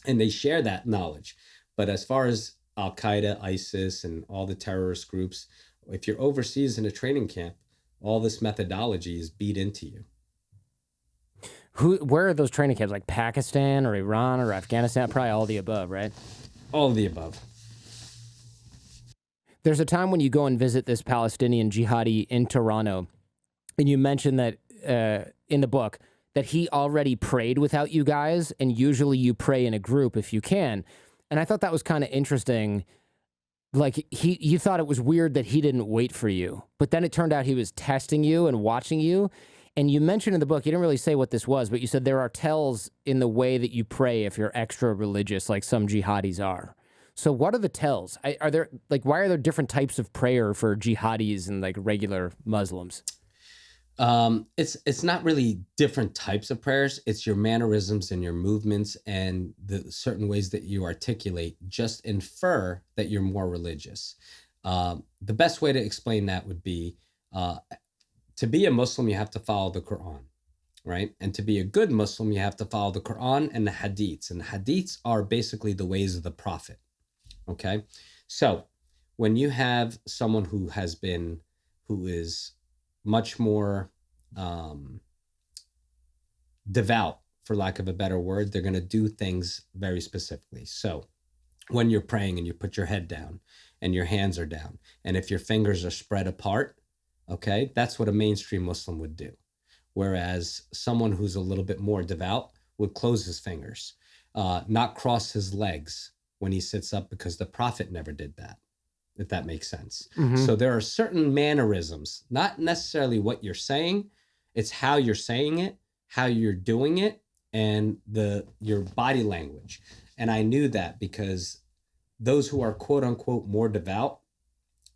and they share that knowledge. But as far as Al-Qaeda, ISIS, and all the terrorist groups, if you're overseas in a training camp, all this methodology is beat into you. Where are those training camps? Like Pakistan or Iran or Afghanistan? Probably all the above, right? All of the above. There's a time when you go and visit this Palestinian jihadi in Toronto, and you mentioned that in the book that he already prayed without you guys, and usually you pray in a group if you can. And I thought that was kind of interesting. Like you thought it was weird that he didn't wait for you, but then it turned out he was testing you and watching you. And you mentioned in the book, you didn't really say what this was, but you said there are tells in the way that you pray if you're extra religious, like some jihadis are. So what are the tells? Are there why are there different types of prayer for jihadis and like regular Muslims? It's not really different types of prayers. It's your mannerisms and your movements and the certain ways that you articulate just infer that you're more religious. The best way to explain that would be to be a Muslim, you have to follow the Quran, right? And to be a good Muslim, you have to follow the Quran and the hadiths. And the hadiths are basically the ways of the Prophet, okay? So when you have someone who is much more devout, for lack of a better word, they're going to do things very specifically. So when you're praying and you put your head down and your hands are down, and if your fingers are spread apart, okay, that's what a mainstream Muslim would do. Whereas someone who's a little bit more devout would close his fingers, not cross his legs when he sits up, because the Prophet never did that, if that makes sense. Mm-hmm. So there are certain mannerisms, not necessarily what you're saying, it's how you're saying it, how you're doing it, and your body language. And I knew that because those who are quote unquote more devout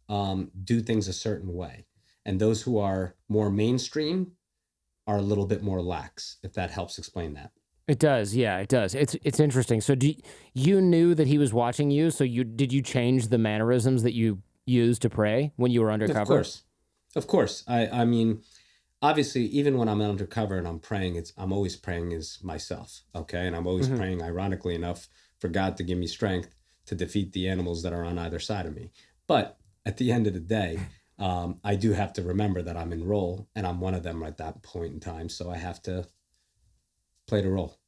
do things a certain way. And those who are more mainstream are a little bit more lax, if that helps explain that. It does, yeah, it does. It's interesting. So you knew that he was watching you, so did you change the mannerisms that you used to pray when you were undercover? Of course. I mean, obviously, even when I'm undercover and I'm praying, I'm always praying as myself, okay? And I'm always praying, ironically enough, for God to give me strength to defeat the animals that are on either side of me. But at the end of the day, I do have to remember that I'm in role, and I'm one of them at that point in time. So I have to play the role.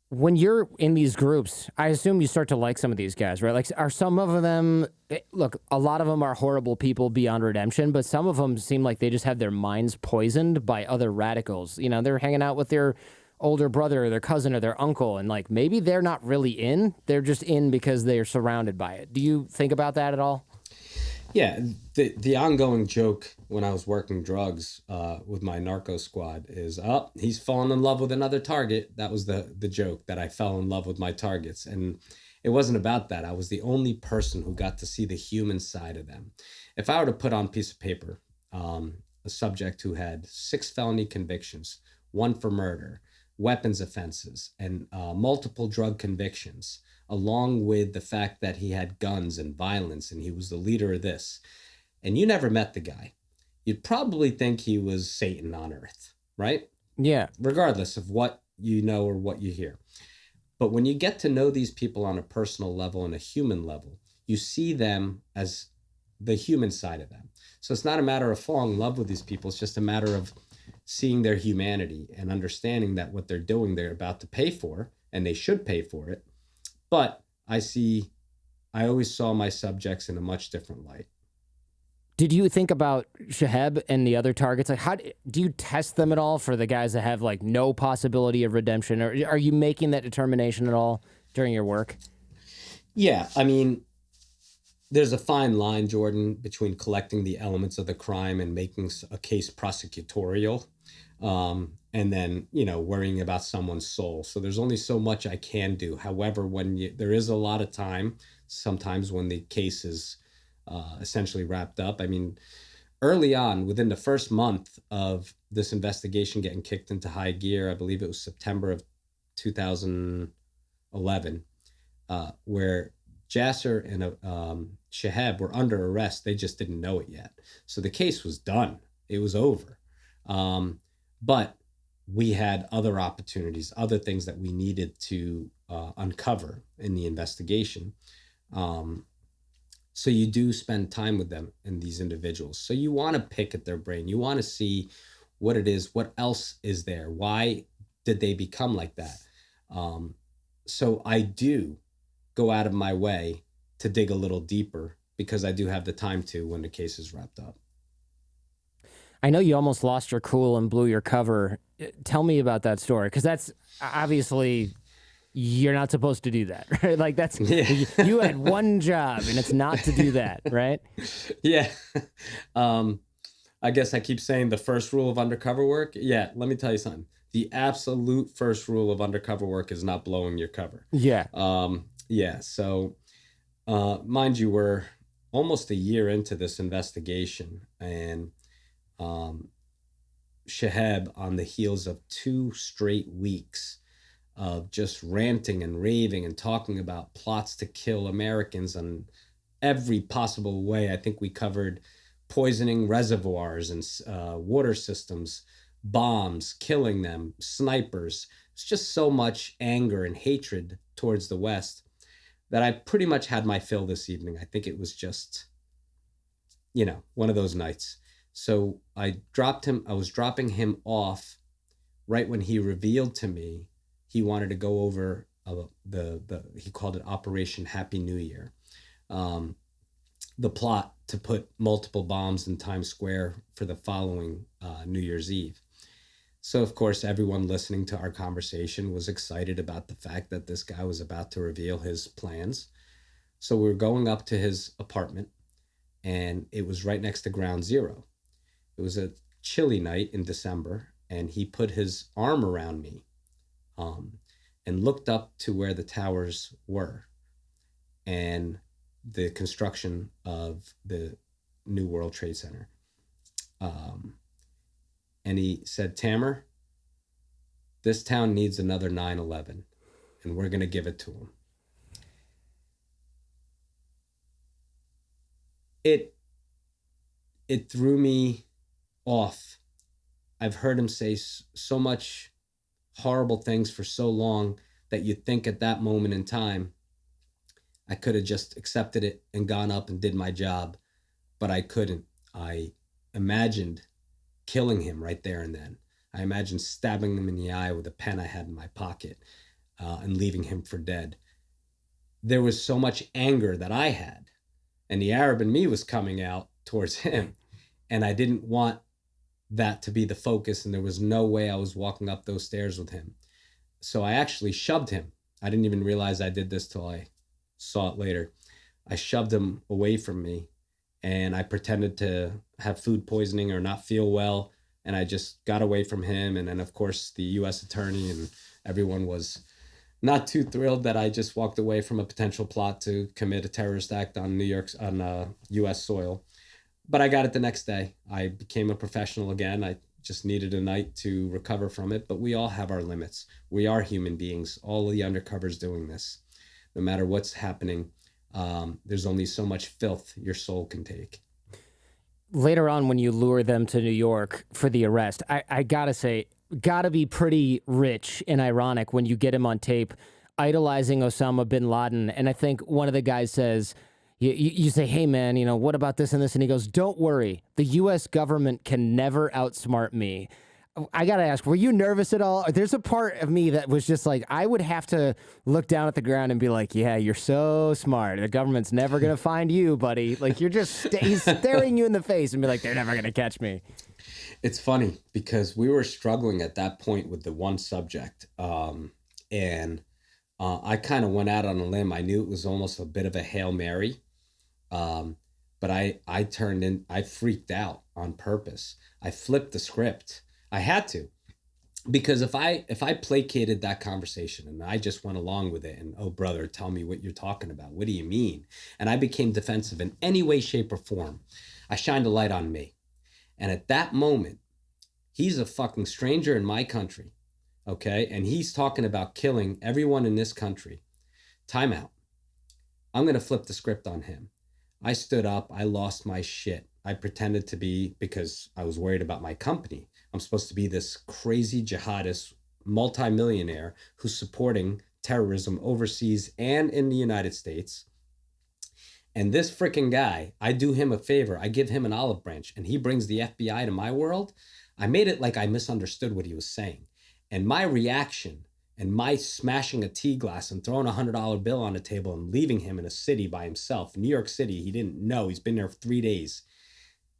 When you're in these groups, I assume you start to like some of these guys, right? Like, are some of them, look, a lot of them are horrible people beyond redemption, but some of them seem like they just have their minds poisoned by other radicals. You know, they're hanging out with their older brother or their cousin or their uncle, and like maybe they're not really in, they're just in because they're surrounded by it. Do you think about that at all? Yeah, the ongoing joke when I was working drugs with my narco squad is, oh, he's fallen in love with another target. That was the joke, that I fell in love with my targets. And it wasn't about that. I was the only person who got to see the human side of them. If I were to put on a piece of paper a subject who had 6 felony convictions, 1 for murder, weapons offenses, and multiple drug convictions, along with the fact that he had guns and violence and he was the leader of this, and you never met the guy, you'd probably think he was Satan on earth, right? Yeah. Regardless of what you know or what you hear. But when you get to know these people on a personal level and a human level, you see them as the human side of them. So it's not a matter of falling in love with these people. It's just a matter of seeing their humanity and understanding that what they're doing, they're about to pay for, and they should pay for it. But I always saw my subjects in a much different light. Did you think about Shaheb and the other targets? Like, how do you test them at all for the guys that have like no possibility of redemption? Or are you making that determination at all during your work? Yeah, I mean, there's a fine line, Jordan, between collecting the elements of the crime and making a case prosecutorial, and then, worrying about someone's soul. So there's only so much I can do. However, there is a lot of time, sometimes when the case is essentially wrapped up. I mean, early on, within the first month of this investigation getting kicked into high gear, I believe it was September of 2011, where Jasser and Shahab were under arrest. They just didn't know it yet. So the case was done. It was over. But we had other opportunities, other things that we needed to uncover in the investigation. So you do spend time with them and these individuals. So you want to pick at their brain. You want to see what it is, what else is there? Why did they become like that? So I do go out of my way to dig a little deeper because I do have the time to when the case is wrapped up. I know you almost lost your cool and blew your cover. Tell me about that story, because that's obviously you're not supposed to do that, right? Like that's you had one job and it's not to do that, right? Yeah. I guess I keep saying the first rule of undercover work. Yeah, let me tell you something. The absolute first rule of undercover work is not blowing your cover. Yeah. Yeah. So, mind you, we're almost a year into this investigation, and Shahab, on the heels of 2 straight weeks of just ranting and raving and talking about plots to kill Americans in every possible way. I think we covered poisoning reservoirs and water systems, bombs, killing them, snipers. It's just so much anger and hatred towards the West that I pretty much had my fill this evening. I think it was just, one of those nights. So I was dropping him off right when he revealed to me he wanted to go over he called it Operation Happy New Year. The plot to put multiple bombs in Times Square for the following New Year's Eve. So, of course, everyone listening to our conversation was excited about the fact that this guy was about to reveal his plans. So we were going up to his apartment, and it was right next to Ground Zero. It was a chilly night in December, and he put his arm around me and looked up to where the towers were and the construction of the New World Trade Center. And he said, "Tamer, this town needs another 9/11, and we're going to give it to them." It threw me off. I've heard him say so much horrible things for so long that you'd think at that moment in time I could have just accepted it and gone up and did my job, but I couldn't. I imagined killing him right there and then. I imagined stabbing him in the eye with a pen I had in my pocket and leaving him for dead. There was so much anger that I had, and the Arab in me was coming out towards him, and I didn't want that to be the focus, and there was no way I was walking up those stairs with him. So I actually shoved him. I didn't even realize I did this till I saw it later. I shoved him away from me, and I pretended to have food poisoning or not feel well, and I just got away from him. And then, of course, the U.S. attorney and everyone was not too thrilled that I just walked away from a potential plot to commit a terrorist act on U.S. soil. But I got it the next day. I became a professional again. I just needed a night to recover from it. But we all have our limits. We are human beings. All of the undercovers doing this. No matter what's happening, there's only so much filth your soul can take. Later on, when you lure them to New York for the arrest, I gotta say, gotta be pretty rich and ironic when you get him on tape idolizing Osama bin Laden. And I think one of the guys says, you say, "Hey, man, what about this and this?" And he goes, "Don't worry. The U.S. government can never outsmart me." I got to ask, were you nervous at all? There's a part of me that was just like, I would have to look down at the ground and be like, "Yeah, you're so smart. The government's never going to find you, buddy." Like, you're just he's staring you in the face and be like, "They're never going to catch me." It's funny because we were struggling at that point with the one subject. And I kind of went out on a limb. I knew it was almost a bit of a Hail Mary. But I freaked out on purpose. I flipped the script. I had to, because if I placated that conversation and I just went along with it and, oh brother, tell me what you're talking about, what do you mean, and I became defensive in any way, shape, or form, I shined a light on me. And at that moment, he's a fucking stranger in my country, okay, and he's talking about killing everyone in this country. Time out. I'm going to flip the script on him. I stood up. I lost my shit. I pretended to be, because I was worried about my company. I'm supposed to be this crazy jihadist multimillionaire who's supporting terrorism overseas and in the United States. And this freaking guy, I do him a favor. I give him an olive branch and he brings the FBI to my world. I made it like I misunderstood what he was saying. And my reaction and my smashing a tea glass and throwing $100 bill on the table and leaving him in a city by himself, New York City, he didn't know, he's been there for 3 days.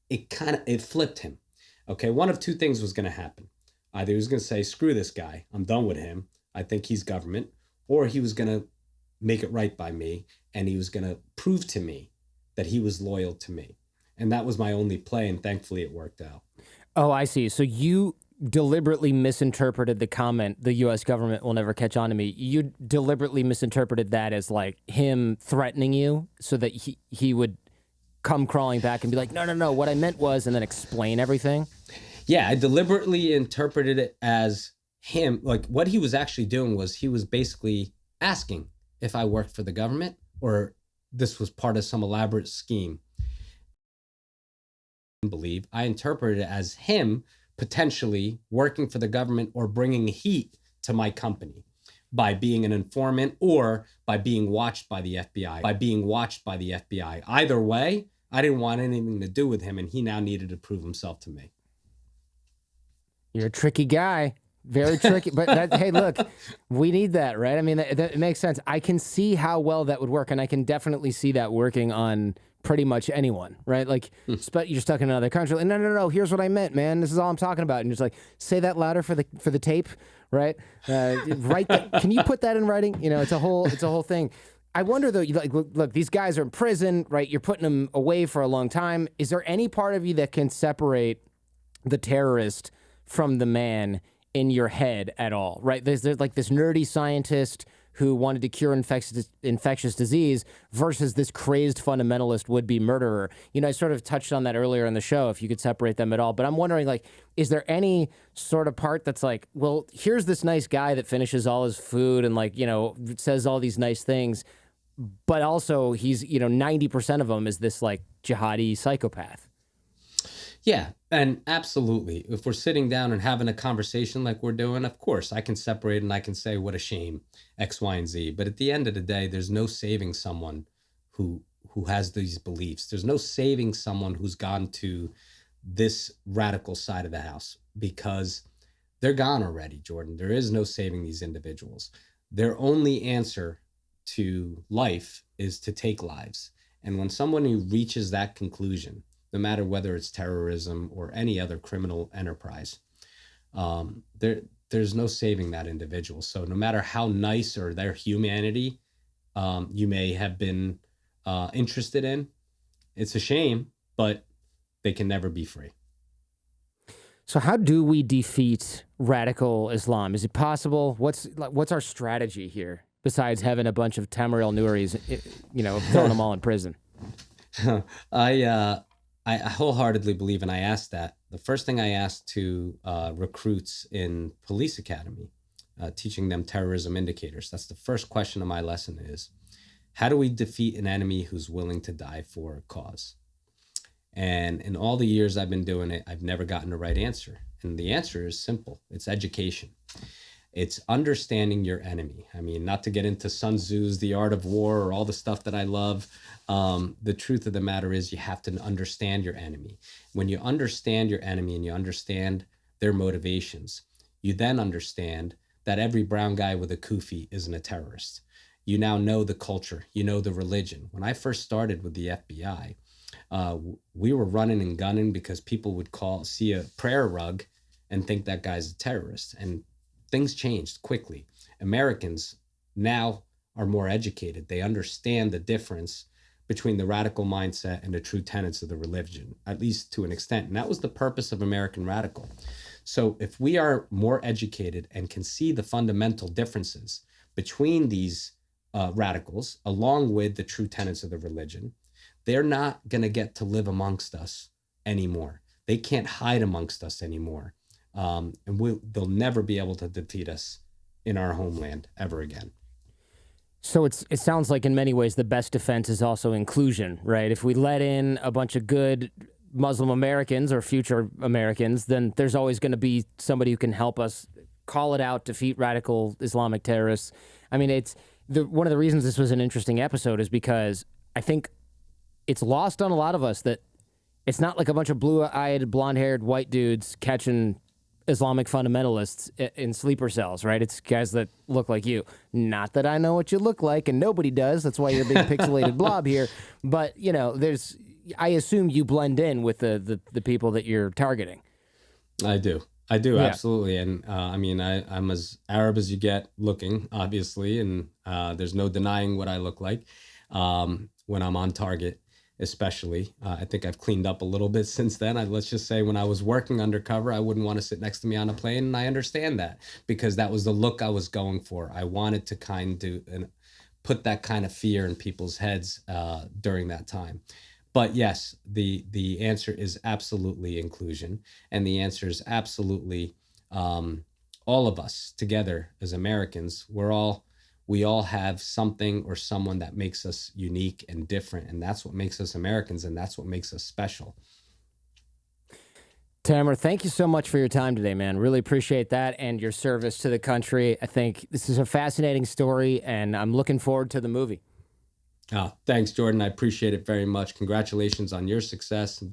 It flipped him. Okay, one of two things was going to happen. Either he was going to say, screw this guy, I'm done with him, I think he's government, or he was going to make it right by me and he was going to prove to me that he was loyal to me. And that was my only play, and thankfully it worked out. Oh, I see. So you deliberately misinterpreted the comment, the U.S. government will never catch on to me. You deliberately misinterpreted that as like him threatening you so that he would come crawling back and be like, no, what I meant was, and then explain everything. Yeah, I deliberately interpreted it as him. Like, what he was actually doing was he was basically asking if I worked for the government or this was part of some elaborate scheme. Believe I interpreted it as him potentially working for the government or bringing heat to my company by being an informant or by being watched by the FBI. Either way, I didn't want anything to do with him, and he now needed to prove himself to me. You're a tricky guy. Very tricky. But hey, look, we need that, right? I mean, that makes sense. I can see how well that would work, and I can definitely see that working on pretty much anyone, right? Like, you're stuck in another country. Like, no. Here's what I meant, man. This is all I'm talking about. And just like, say that louder for the tape, right? Write that. Can you put that in writing? You know, it's a whole thing. I wonder though. Like, look, these guys are in prison, right? You're putting them away for a long time. Is there any part of you that can separate the terrorist from the man in your head at all, right? There's like this nerdy scientist who wanted to cure infectious disease versus this crazed fundamentalist would-be murderer. You know, I sort of touched on that earlier in the show, if you could separate them at all. But I'm wondering, like, is there any sort of part that's like, well, here's this nice guy that finishes all his food and, like, you know, says all these nice things, but also he's, you know, 90% of him is this, like, jihadi psychopath. Yeah, and absolutely. If we're sitting down and having a conversation like we're doing, of course, I can separate and I can say, what a shame, X, Y, and Z. But at the end of the day, there's no saving someone who has these beliefs. There's no saving someone who's gone to this radical side of the house, because they're gone already, Jordan. There is no saving these individuals. Their only answer to life is to take lives. And when someone who reaches that conclusion, no matter whether it's terrorism or any other criminal enterprise, there's no saving that individual. So no matter how nice or their humanity you may have been interested in, it's a shame, but they can never be free. So how do we defeat radical Islam? Is it possible? What's our strategy here besides having a bunch of Tamer Elnoury's, you know, throwing them all in prison? I wholeheartedly believe, and I asked that. The first thing I asked to recruits in police academy, teaching them terrorism indicators, that's the first question of my lesson is, how do we defeat an enemy who's willing to die for a cause? And in all the years I've been doing it, I've never gotten the right answer. And the answer is simple. It's education. It's understanding your enemy. I mean, not to get into Sun Tzu's The Art of War or all the stuff that I love. The truth of the matter is you have to understand your enemy. When you understand your enemy and you understand their motivations, you then understand that every brown guy with a kufi isn't a terrorist. You now know the culture, you know the religion. When I first started with the FBI, we were running and gunning because people would see a prayer rug and think that guy's a terrorist. And things changed quickly. Americans now are more educated. They understand the difference between the radical mindset and the true tenets of the religion, at least to an extent. And that was the purpose of American Radical. So if we are more educated and can see the fundamental differences between these radicals, along with the true tenets of the religion, they're not going to get to live amongst us anymore. They can't hide amongst us anymore. And they'll never be able to defeat us in our homeland ever again. So it sounds like in many ways the best defense is also inclusion, right? If we let in a bunch of good Muslim Americans or future Americans, then there's always going to be somebody who can help us call it out, defeat radical Islamic terrorists. I mean, one of the reasons this was an interesting episode is because I think it's lost on a lot of us that it's not like a bunch of blue-eyed, blonde-haired white dudes catching Islamic fundamentalists in sleeper cells, right? It's guys that look like you. Not that I know what you look like, and nobody does. That's why you're a big pixelated blob here. But, you know, I assume you blend in with the people that you're targeting. I do, yeah. Absolutely. And I mean, I'm as Arab as you get looking, obviously, and there's no denying what I look like when I'm on target. Especially, I think I've cleaned up a little bit since then. Let's just say when I was working undercover, I wouldn't want to sit next to me on a plane, and I understand that because that was the look I was going for. I wanted to put that kind of fear in people's heads during that time. But yes, the answer is absolutely inclusion, and the answer is absolutely all of us together as Americans. We all have something or someone that makes us unique and different. And that's what makes us Americans. And that's what makes us special. Tamer, thank you so much for your time today, man. Really appreciate that and your service to the country. I think this is a fascinating story, and I'm looking forward to the movie. Thanks, Jordan. I appreciate it very much. Congratulations on your success.